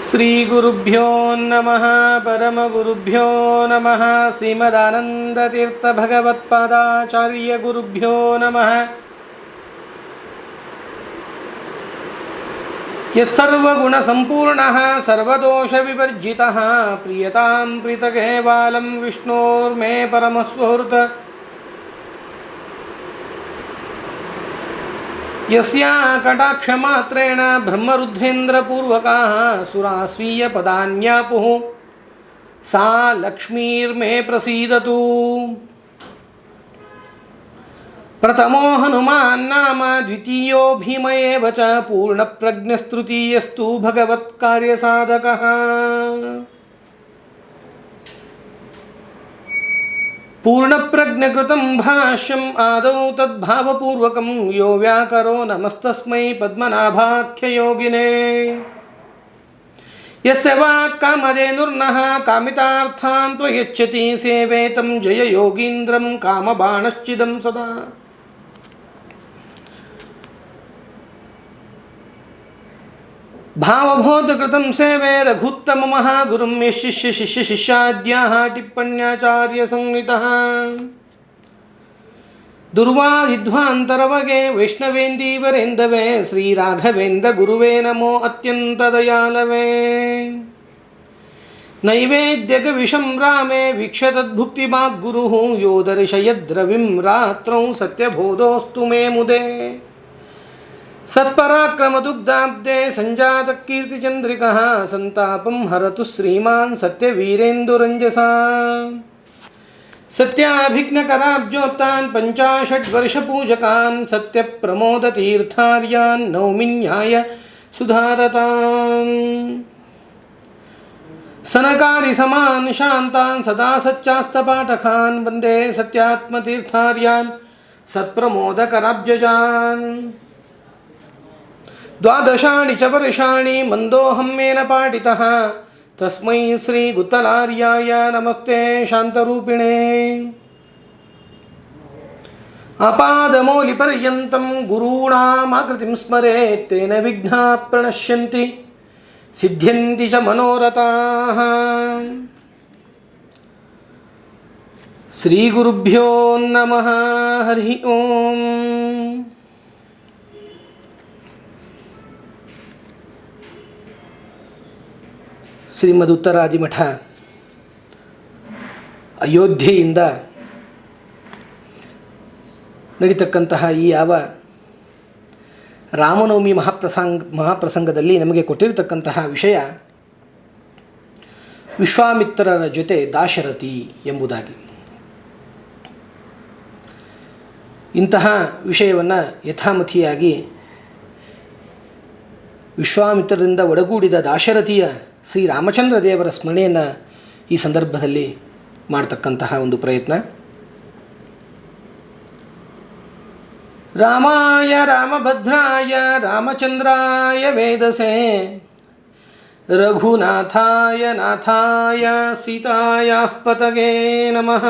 श्रीगुरुभ्यो नमः परमगुरुभ्यो नमः श्रीमदानन्दतीर्थभगवत्पादाचार्यगुरुभ्यो नमः। यत्सर्वगुणसम्पूर्णः सर्वदोषविवर्जितः प्रीयतां प्रीतकेवालं विष्णोर्मे परमसुहृत् यस्या कटाक्षमात्रेण ब्रह्मरुद्रेन्द्रपूर्वकाः सुराः स्वीयपदान्यापुः सा लक्ष्मीर्मे प्रसीदतु। प्रथमो हनुमान् नाम द्वितीयो भीम एव च पूर्णप्रज्ञस्तृतीयस्तु भगवत्कार्यसाधकः। पूर्णप्रज्ञकृतं भाष्यम् आदौ तद्भावपूर्वकं यो व्याकरो नमस्तस्मै पद्मनाभाख्ययोगिने। यस्य वाक्कामधेनुर्नः कामितार्थान् प्रयच्छति सेवेतं जययोगीन्द्रं कामबाणश्चिदं सदा। भावबोधकृतं सेवे रघुत्तममहागुरुं यशिष्य शिष्यशिष्याद्याः टिप्पण्याचार्यसंहितः। दुर्वादिध्वान्तरवगे वैष्णवेन्दीवरेन्दवे श्रीराघवेन्द्रगुरुवे नमो अत्यन्तदयालवे। नैवेद्यकविशं रामे वीक्ष्यतद्भुक्तिमाग्गुरुः यो दर्शयद्रविं रात्रौ सत्यबोधोऽस्तु मे मुदे। सत्पराक्रमदुग्धाब्दे सञ्जातकीर्तिचन्द्रिकः सन्तापं हरतु श्रीमान् सत्यवीरेन्दुरञ्जसा। सत्याभिघ्नकराब्जोत्तान् पञ्चाशद्वर्षपूजकान् सत्यप्रमोदतीर्थार्यान् नौमिन्याय सुधारतान्। सनकादिसमान् शान्तान् सदा सच्चास्तपाठकान् वन्दे सत्यात्मतीर्थार्यान् सत्प्रमोदकराब्जजान्। द्वादशानि च वर्षाणि मन्दोऽहं मेन पाठितः तस्मै श्रीगुत्तलार्याय नमस्ते शान्तरूपिणे। आपादमौलिपर्यन्तं गुरूणामाकृतिं स्मरेत् तेन विघ्नाः प्रणश्यन्ति सिद्ध्यन्ति च मनोरथाः। श्रीगुरुभ्यो नमः। हरिः ओम्। ಶ್ರೀಮದ್ ಉತ್ತರಾದಿಮಠ ಅಯೋಧ್ಯೆಯಿಂದ ನಡೀತಕ್ಕಂತಹ ಈ ಯಾವ ರಾಮನವಮಿ ಮಹಾಪ್ರಸಂಗದಲ್ಲಿ ನಮಗೆ ಕೊಟ್ಟಿರತಕ್ಕಂತಹ ವಿಷಯ ವಿಶ್ವಾಮಿತ್ರರ ಜೊತೆ ದಾಶರಥಿ ಎಂಬುದಾಗಿ. ಇಂತಹ ವಿಷಯವನ್ನು ಯಥಾಮಥಿಯಾಗಿ ವಿಶ್ವಾಮಿತ್ರರಿಂದ ಒಡಗೂಡಿದ ದಾಶರಥಿಯ ಶ್ರೀರಾಮಚಂದ್ರ ದೇವರ ಸ್ಮರಣೆಯನ್ನು ಈ ಸಂದರ್ಭದಲ್ಲಿ ಮಾಡತಕ್ಕಂತಹ ಒಂದು ಪ್ರಯತ್ನ. ರಾಮಾಯ ರಾಮಭದ್ರಾಯ ರಾಮಚಂದ್ರಾಯ ವೇದಸೇ ರಘುನಾಥಾಯ ನಾಥಾಯ ಸೀತಾಯಾಃ ಪತಯೇ ನಮಃ.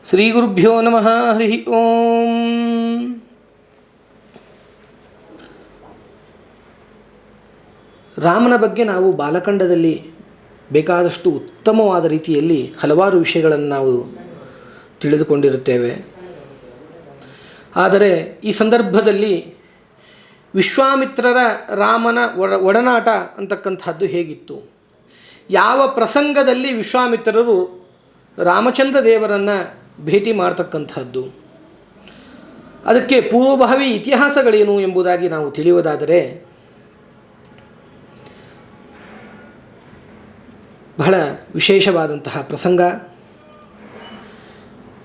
ಶ್ರೀ ಗುರುಭ್ಯೋ ನಮಃ. ಹರಿ ಓಂ. ರಾಮನ ಬಗ್ಗೆ ನಾವು ಬಾಲಕಾಂಡದಲ್ಲಿ ಬೇಕಾದಷ್ಟು ಉತ್ತಮವಾದ ರೀತಿಯಲ್ಲಿ ಹಲವಾರು ವಿಷಯಗಳನ್ನು ನಾವು ತಿಳಿದುಕೊಂಡಿರುತ್ತೇವೆ. ಆದರೆ ಈ ಸಂದರ್ಭದಲ್ಲಿ ವಿಶ್ವಾಮಿತ್ರರ ರಾಮನ ಒಡನಾಟ ಅಂತಕ್ಕಂಥದ್ದು ಹೇಗಿತ್ತು, ಯಾವ ಪ್ರಸಂಗದಲ್ಲಿ ವಿಶ್ವಾಮಿತ್ರರು ರಾಮಚಂದ್ರ ದೇವರನ್ನು ಭೇಟಿ ಮಾಡ್ತಕ್ಕಂಥದ್ದು, ಅದಕ್ಕೆ ಪೂರ್ವಭಾವಿ ಇತಿಹಾಸಗಳೇನು ಎಂಬುದಾಗಿ ನಾವು ತಿಳಿಯುವುದಾದರೆ ಬಹಳ ವಿಶೇಷವಾದಂತಹ ಪ್ರಸಂಗ.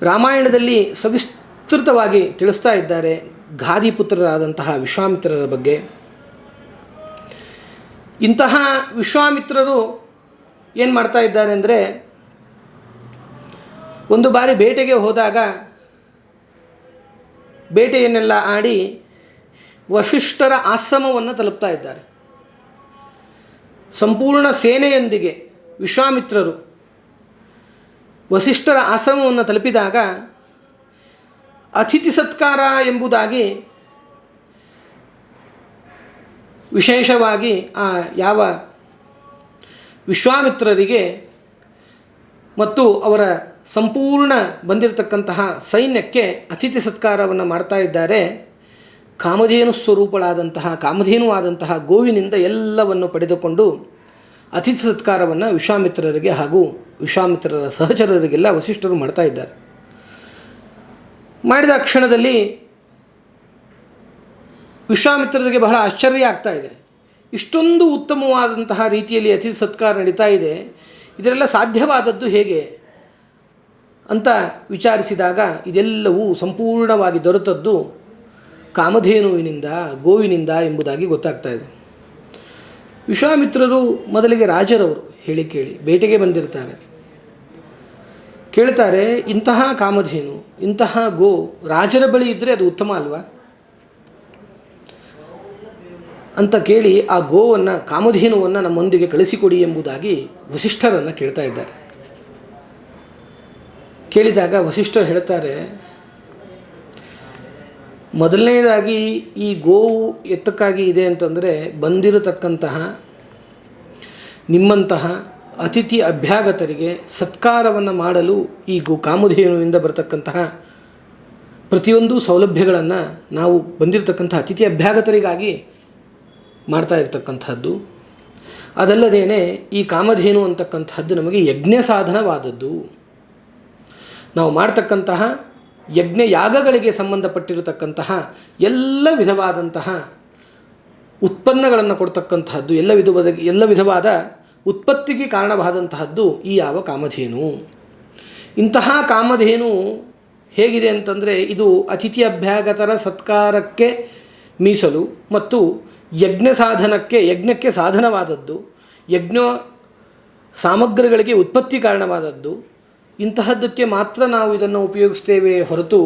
ರಾಮಾಯಣದಲ್ಲಿ ಸವಿಸ್ತೃತವಾಗಿ ತಿಳಿಸ್ತಾ ಇದ್ದಾರೆ ಗಾದಿಪುತ್ರರಾದಂತಹ ವಿಶ್ವಾಮಿತ್ರರ ಬಗ್ಗೆ. ಇಂತಹ ವಿಶ್ವಾಮಿತ್ರರು ಏನು ಮಾಡ್ತಾ ಇದ್ದಾರೆ ಅಂದರೆ, ಒಂದು ಬಾರಿ ಬೇಟೆಗೆ ಹೋದಾಗ ಬೇಟೆಯನ್ನೆಲ್ಲ ಆಡಿ ವಶಿಷ್ಠರ ಆಶ್ರಮವನ್ನು ತಲುಪ್ತಾ ಇದ್ದಾರೆ. ಸಂಪೂರ್ಣ ಸೇನೆಯೊಂದಿಗೆ ವಿಶ್ವಾಮಿತ್ರರು ವಸಿಷ್ಠರ ಆಶ್ರಮವನ್ನು ತಲುಪಿದಾಗ ಅತಿಥಿ ಸತ್ಕಾರ ಎಂಬುದಾಗಿ ವಿಶೇಷವಾಗಿ ಆ ಯಾವ ವಿಶ್ವಾಮಿತ್ರರಿಗೆ ಮತ್ತು ಅವರ ಸಂಪೂರ್ಣ ಬಂದಿರತಕ್ಕಂತಹ ಸೈನ್ಯಕ್ಕೆ ಅತಿಥಿ ಸತ್ಕಾರವನ್ನು ಮಾಡ್ತಾ ಇದ್ದಾರೆ. ಕಾಮಧೇನು ಸ್ವರೂಪಳಾದಂತಹ ಕಾಮಧೇನುವಾದಂತಹ ಗೋವಿನಿಂದ ಎಲ್ಲವನ್ನು ಪಡೆದುಕೊಂಡು ಅತಿಥಿ ಸತ್ಕಾರವನ್ನು ವಿಶ್ವಾಮಿತ್ರರಿಗೆ ಹಾಗೂ ವಿಶ್ವಾಮಿತ್ರರ ಸಹಚರರಿಗೆಲ್ಲ ವಸಿಷ್ಠರು ಮಾಡ್ತಾ ಇದ್ದಾರೆ. ಮಾಡಿದ ಕ್ಷಣದಲ್ಲಿ ವಿಶ್ವಾಮಿತ್ರರಿಗೆ ಬಹಳ ಆಶ್ಚರ್ಯ ಆಗ್ತಾ ಇದೆ. ಇಷ್ಟೊಂದು ಉತ್ತಮವಾದಂತಹ ರೀತಿಯಲ್ಲಿ ಅತಿಥಿ ಸತ್ಕಾರ ನಡೀತಾ ಇದೆ, ಇದರೆಲ್ಲ ಸಾಧ್ಯವಾದದ್ದು ಹೇಗೆ ಅಂತ ವಿಚಾರಿಸಿದಾಗ ಇದೆಲ್ಲವೂ ಸಂಪೂರ್ಣವಾಗಿ ದೊರೆತದ್ದು ಕಾಮಧೇನುವಿನಿಂದ, ಗೋವಿನಿಂದ ಎಂಬುದಾಗಿ ಗೊತ್ತಾಗ್ತಾ ಇದೆ. ವಿಶ್ವಾಮಿತ್ರರು ಮೊದಲಿಗೆ ರಾಜರವರು ಹೇಳಿ ಕೇಳಿ ಬೇಟೆಗೆ ಬಂದಿರ್ತಾರೆ. ಕೇಳ್ತಾರೆ, ಇಂತಹ ಕಾಮಧೇನು, ಇಂತಹ ಗೋ ರಾಜರ ಬಳಿ ಇದ್ದರೆ ಅದು ಉತ್ತಮ ಅಲ್ವಾ ಅಂತ ಕೇಳಿ ಆ ಗೋವನ್ನು, ಕಾಮಧೇನುವನ್ನು ನಮ್ಮೊಂದಿಗೆ ಕಳಿಸಿಕೊಡಿ ಎಂಬುದಾಗಿ ವಸಿಷ್ಠರನ್ನು ಕೇಳ್ತಾ ಇದ್ದಾರೆ. ಕೇಳಿದಾಗ ವಸಿಷ್ಠರು ಹೇಳ್ತಾರೆ, ಮೊದಲನೇದಾಗಿ ಈ ಗೋವು ಎತ್ತಕ್ಕಾಗಿ ಇದೆ ಅಂತಂದರೆ ಬಂದಿರತಕ್ಕಂತಹ ನಿಮ್ಮಂತಹ ಅತಿಥಿ ಅಭ್ಯಾಗತರಿಗೆ ಸತ್ಕಾರವನ್ನು ಮಾಡಲು ಈ ಕಾಮಧೇನುವಿಂದ ಬರತಕ್ಕಂತಹ ಪ್ರತಿಯೊಂದು ಸೌಲಭ್ಯಗಳನ್ನು ನಾವು ಬಂದಿರತಕ್ಕಂಥ ಅತಿಥಿ ಅಭ್ಯಾಗತರಿಗಾಗಿ ಮಾಡ್ತಾ ಇರತಕ್ಕಂಥದ್ದು. ಅದಲ್ಲದೇ ಈ ಕಾಮಧೇನು ಅಂತಕ್ಕಂಥದ್ದು ನಮಗೆ ಯಜ್ಞ ಸಾಧನವಾದದ್ದು. ನಾವು ಮಾಡ್ತಕ್ಕಂತಹ ಯಜ್ಞ ಯಾಗಗಳಿಗೆ ಸಂಬಂಧಪಟ್ಟಿರತಕ್ಕಂತಹ ಎಲ್ಲ ವಿಧವಾದಂತಹ ಉತ್ಪನ್ನಗಳನ್ನು ಕೊಡ್ತಕ್ಕಂತಹದ್ದು, ಎಲ್ಲ ವಿಧವಾದ ಉತ್ಪತ್ತಿಗೆ ಕಾರಣವಾದಂತಹದ್ದು ಈ ಯಾವ ಕಾಮಧೇನು. ಇಂತಹ ಕಾಮಧೇನು ಹೇಗಿದೆ ಅಂತಂದರೆ ಇದು ಅತಿಥಿ ಅಭ್ಯಾಗತರ ಸತ್ಕಾರಕ್ಕೆ ಮೀಸಲು ಮತ್ತು ಯಜ್ಞಕ್ಕೆ ಸಾಧನವಾದದ್ದು, ಯಜ್ಞ ಸಾಮಗ್ರಿಗಳಿಗೆ ಉತ್ಪತ್ತಿ ಕಾರಣವಾದದ್ದು. ಇಂತಹದ್ದಕ್ಕೆ ಮಾತ್ರ ನಾವು ಇದನ್ನು ಉಪಯೋಗಿಸ್ತೇವೆ ಹೊರತು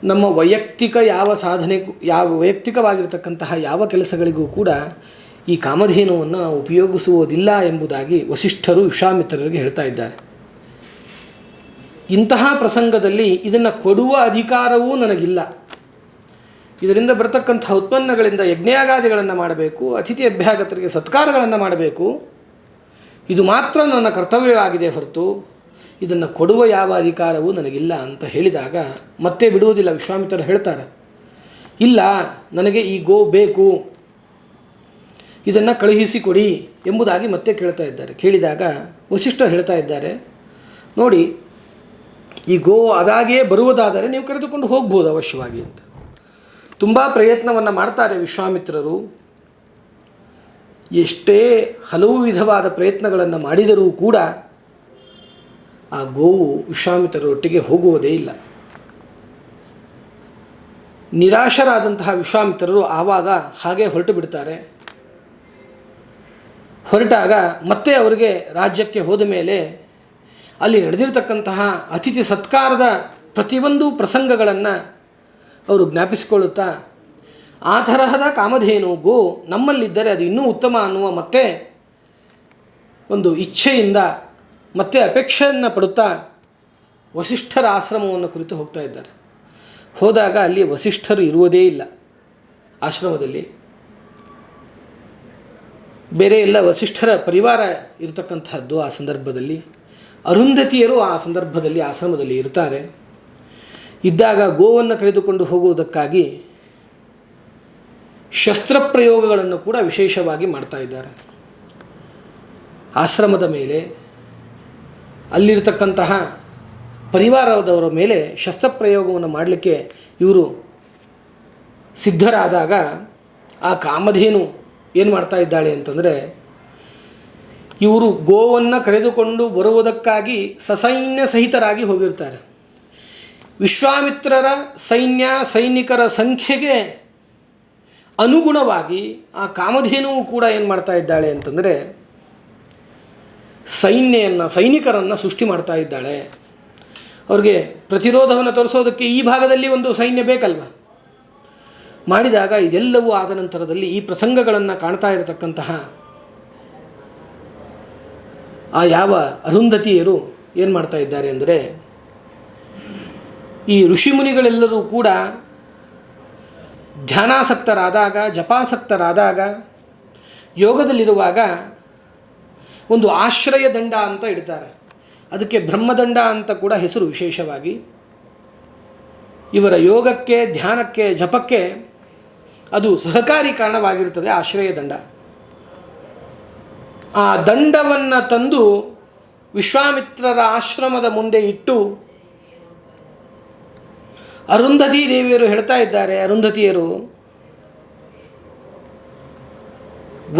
ನಮ್ಮ ವೈಯಕ್ತಿಕವಾಗಿರತಕ್ಕಂತಹ ಯಾವ ಕೆಲಸಗಳಿಗೂ ಕೂಡ ಈ ಕಾಮಧೇನುವನ್ನು ಉಪಯೋಗಿಸುವುದಿಲ್ಲ ಎಂಬುದಾಗಿ ವಸಿಷ್ಠರು ವಿಶ್ವಾಮಿತ್ರರಿಗೆ ಹೇಳ್ತಾ ಇದ್ದಾರೆ. ಇಂತಹ ಪ್ರಸಂಗದಲ್ಲಿ ಇದನ್ನು ಕೊಡುವ ಅಧಿಕಾರವೂ ನನಗಿಲ್ಲ. ಇದರಿಂದ ಬರತಕ್ಕಂಥ ಉತ್ಪನ್ನಗಳಿಂದ ಯಜ್ಞಯಾಗಾದಿಗಳನ್ನು ಮಾಡಬೇಕು, ಅತಿಥಿ ಅಭ್ಯಾಗತರಿಗೆ ಸತ್ಕಾರಗಳನ್ನು ಮಾಡಬೇಕು. ಇದು ಮಾತ್ರ ನನ್ನ ಕರ್ತವ್ಯವಾಗಿದೆ ಹೊರತು ಇದನ್ನು ಕೊಡುವ ಯಾವ ಅಧಿಕಾರವೂ ನನಗಿಲ್ಲ ಅಂತ ಹೇಳಿದಾಗ ಮತ್ತೆ ಬಿಡುವುದಿಲ್ಲ. ವಿಶ್ವಾಮಿತ್ರರು ಹೇಳ್ತಾರೆ, ಇಲ್ಲ, ನನಗೆ ಈ ಗೋ ಬೇಕು, ಇದನ್ನು ಕಳುಹಿಸಿಕೊಡಿ ಎಂಬುದಾಗಿ ಮತ್ತೆ ಕೇಳ್ತಾ ಇದ್ದಾರೆ. ಕೇಳಿದಾಗ ವಸಿಷ್ಠರು ಹೇಳ್ತಾ ಇದ್ದಾರೆ, ನೋಡಿ, ಈ ಗೋ ಅದಾಗಿಯೇ ಬರುವುದಾದರೆ ನೀವು ಕರೆದುಕೊಂಡು ಹೋಗ್ಬೋದು ಅವಶ್ಯವಾಗಿ ಅಂತ. ತುಂಬ ಪ್ರಯತ್ನವನ್ನು ಮಾಡ್ತಾರೆ ವಿಶ್ವಾಮಿತ್ರರು. ಎಷ್ಟೇ ಹಲವು ವಿಧವಾದ ಪ್ರಯತ್ನಗಳನ್ನು ಮಾಡಿದರೂ ಕೂಡ ಆ ಗೋವು ವಿಶ್ವಾಮಿತ್ರರೊಟ್ಟಿಗೆ ಹೋಗುವುದೇ ಇಲ್ಲ. ನಿರಾಶರಾದಂತಹ ವಿಶ್ವಾಮಿತ್ರರು ಆವಾಗ ಹಾಗೆ ಹೊರಟು ಬಿಡ್ತಾರೆ. ಹೊರಟಾಗ ಮತ್ತೆ ಅವರಿಗೆ ರಾಜ್ಯಕ್ಕೆ ಹೋದ ಮೇಲೆ ಅಲ್ಲಿ ನಡೆದಿರತಕ್ಕಂತಹ ಅತಿಥಿ ಸತ್ಕಾರದ ಪ್ರತಿಯೊಂದು ಪ್ರಸಂಗಗಳನ್ನು ಅವರು ಜ್ಞಾಪಿಸಿಕೊಳ್ಳುತ್ತಾ, ಆ ತರಹದ ಕಾಮಧೇನು ಗೋ ನಮ್ಮಲ್ಲಿದ್ದರೆ ಅದು ಇನ್ನೂ ಉತ್ತಮ ಅನ್ನುವ ಮತ್ತೆ ಒಂದು ಇಚ್ಛೆಯಿಂದ ಮತ್ತೆ ಅಪೇಕ್ಷೆಯನ್ನು ಪಡುತ್ತಾ ವಸಿಷ್ಠರ ಆಶ್ರಮವನ್ನು ಕುರಿತು ಹೋಗ್ತಾ ಇದ್ದಾರೆ. ಹೋದಾಗ ಅಲ್ಲಿ ವಸಿಷ್ಠರು ಇರುವುದೇ ಇಲ್ಲ. ಆಶ್ರಮದಲ್ಲಿ ಬೇರೆ ಎಲ್ಲ ವಸಿಷ್ಠರ ಪರಿವಾರ ಇರತಕ್ಕಂಥದ್ದು. ಆ ಸಂದರ್ಭದಲ್ಲಿ ಅರುಂಧತಿಯರು ಆ ಸಂದರ್ಭದಲ್ಲಿ ಆಶ್ರಮದಲ್ಲಿ ಇರ್ತಾರೆ. ಇದ್ದಾಗ ಗೋವನ್ನು ಕರೆದುಕೊಂಡು ಹೋಗುವುದಕ್ಕಾಗಿ ಶಸ್ತ್ರಪ್ರಯೋಗಗಳನ್ನು ಕೂಡ ವಿಶೇಷವಾಗಿ ಮಾಡ್ತಾ ಇದ್ದಾರೆ. ಆಶ್ರಮದ ಮೇಲೆ, ಅಲ್ಲಿರ್ತಕ್ಕಂತಹ ಪರಿವಾರದವರ ಮೇಲೆ ಶಸ್ತ್ರಪ್ರಯೋಗವನ್ನು ಮಾಡಲಿಕ್ಕೆ ಇವರು ಸಿದ್ಧರಾದಾಗ ಆ ಕಾಮಧೇನು ಏನು ಮಾಡ್ತಾ ಇದ್ದಾಳೆ ಅಂತಂದರೆ, ಇವರು ಗೋವನ್ನು ಕರೆದುಕೊಂಡು ಬರುವುದಕ್ಕಾಗಿ ಸಸೈನ್ಯ ಸಹಿತರಾಗಿ ಹೋಗಿರ್ತಾರೆ. ವಿಶ್ವಾಮಿತ್ರರ ಸೈನಿಕರ ಸಂಖ್ಯೆಗೆ ಅನುಗುಣವಾಗಿ ಆ ಕಾಮಧೇನುವು ಕೂಡ ಏನು ಮಾಡ್ತಾ ಇದ್ದಾಳೆ ಅಂತಂದರೆ ಸೈನಿಕರನ್ನು ಸೃಷ್ಟಿ ಮಾಡ್ತಾ ಇದ್ದಾಳೆ. ಅವ್ರಿಗೆ ಪ್ರತಿರೋಧವನ್ನು ತೋರಿಸೋದಕ್ಕೆ ಈ ಭಾಗದಲ್ಲಿ ಒಂದು ಸೈನ್ಯ ಬೇಕಲ್ವ. ಮಾಡಿದಾಗ ಇದೆಲ್ಲವೂ ಆದ ನಂತರದಲ್ಲಿ ಈ ಪ್ರಸಂಗಗಳನ್ನು ಕಾಣ್ತಾ ಇರತಕ್ಕಂತಹ ಆ ಯಾವ ಅರುಂಧತಿಯರು ಏನು ಮಾಡ್ತಾ ಇದ್ದಾರೆ ಅಂದರೆ, ಈ ಋಷಿಮುನಿಗಳೆಲ್ಲರೂ ಕೂಡ ಧ್ಯಾನಾಸಕ್ತರಾದಾಗ, ಜಪಾಸಕ್ತರಾದಾಗ, ಯೋಗದಲ್ಲಿರುವಾಗ ಒಂದು ಆಶ್ರಯ ದಂಡ ಅಂತ ಇಡ್ತಾರೆ. ಅದಕ್ಕೆ ಬ್ರಹ್ಮದಂಡ ಅಂತ ಕೂಡ ಹೆಸರು. ವಿಶೇಷವಾಗಿ ಇವರ ಯೋಗಕ್ಕೆ, ಧ್ಯಾನಕ್ಕೆ, ಜಪಕ್ಕೆ ಅದು ಸಹಕಾರಿ ಕಾರಣವಾಗಿರುತ್ತದೆ ಆಶ್ರಯ ದಂಡ. ಆ ದಂಡವನ್ನು ತಂದು ವಿಶ್ವಾಮಿತ್ರರ ಆಶ್ರಮದ ಮುಂದೆ ಇಟ್ಟು ಅರುಂಧತಿ ದೇವಿಯರು ಹೇಳ್ತಾ ಇದ್ದಾರೆ, ಅರುಂಧತಿಯರು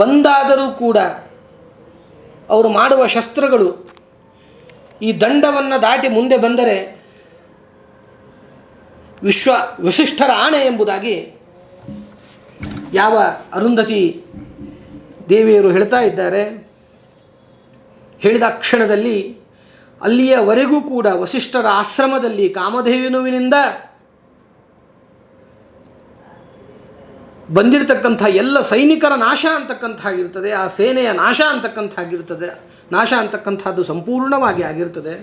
ಒಂದಾದರೂ ಕೂಡ ಅವರು ಮಾಡುವ ಶಸ್ತ್ರಗಳು ಈ ದಂಡವನ್ನು ದಾಟಿ ಮುಂದೆ ಬಂದರೆ ವಸಿಷ್ಠರ ಆಣೆ ಎಂಬುದಾಗಿ ಯಾವ ಅರುಂಧತಿ ದೇವಿಯರು ಹೇಳ್ತಾ ಇದ್ದಾರೆ. ಹೇಳಿದ ಕ್ಷಣದಲ್ಲಿ ಅಲ್ಲಿಯವರೆಗೂ ಕೂಡ ವಸಿಷ್ಠರ ಆಶ್ರಮದಲ್ಲಿ ಕಾಮಧೇನುವಿನಿಂದ ಬಂದಿರತಕ್ಕಂಥ ಎಲ್ಲ ಸೈನಿಕರ ನಾಶ ಅಂತಕ್ಕಂಥಾಗಿರ್ತದೆ. ಆ ಸೇನೆಯ ನಾಶ ಅಂತಕ್ಕಂಥದ್ದು ಸಂಪೂರ್ಣವಾಗಿ ಆಗಿರ್ತದೆ.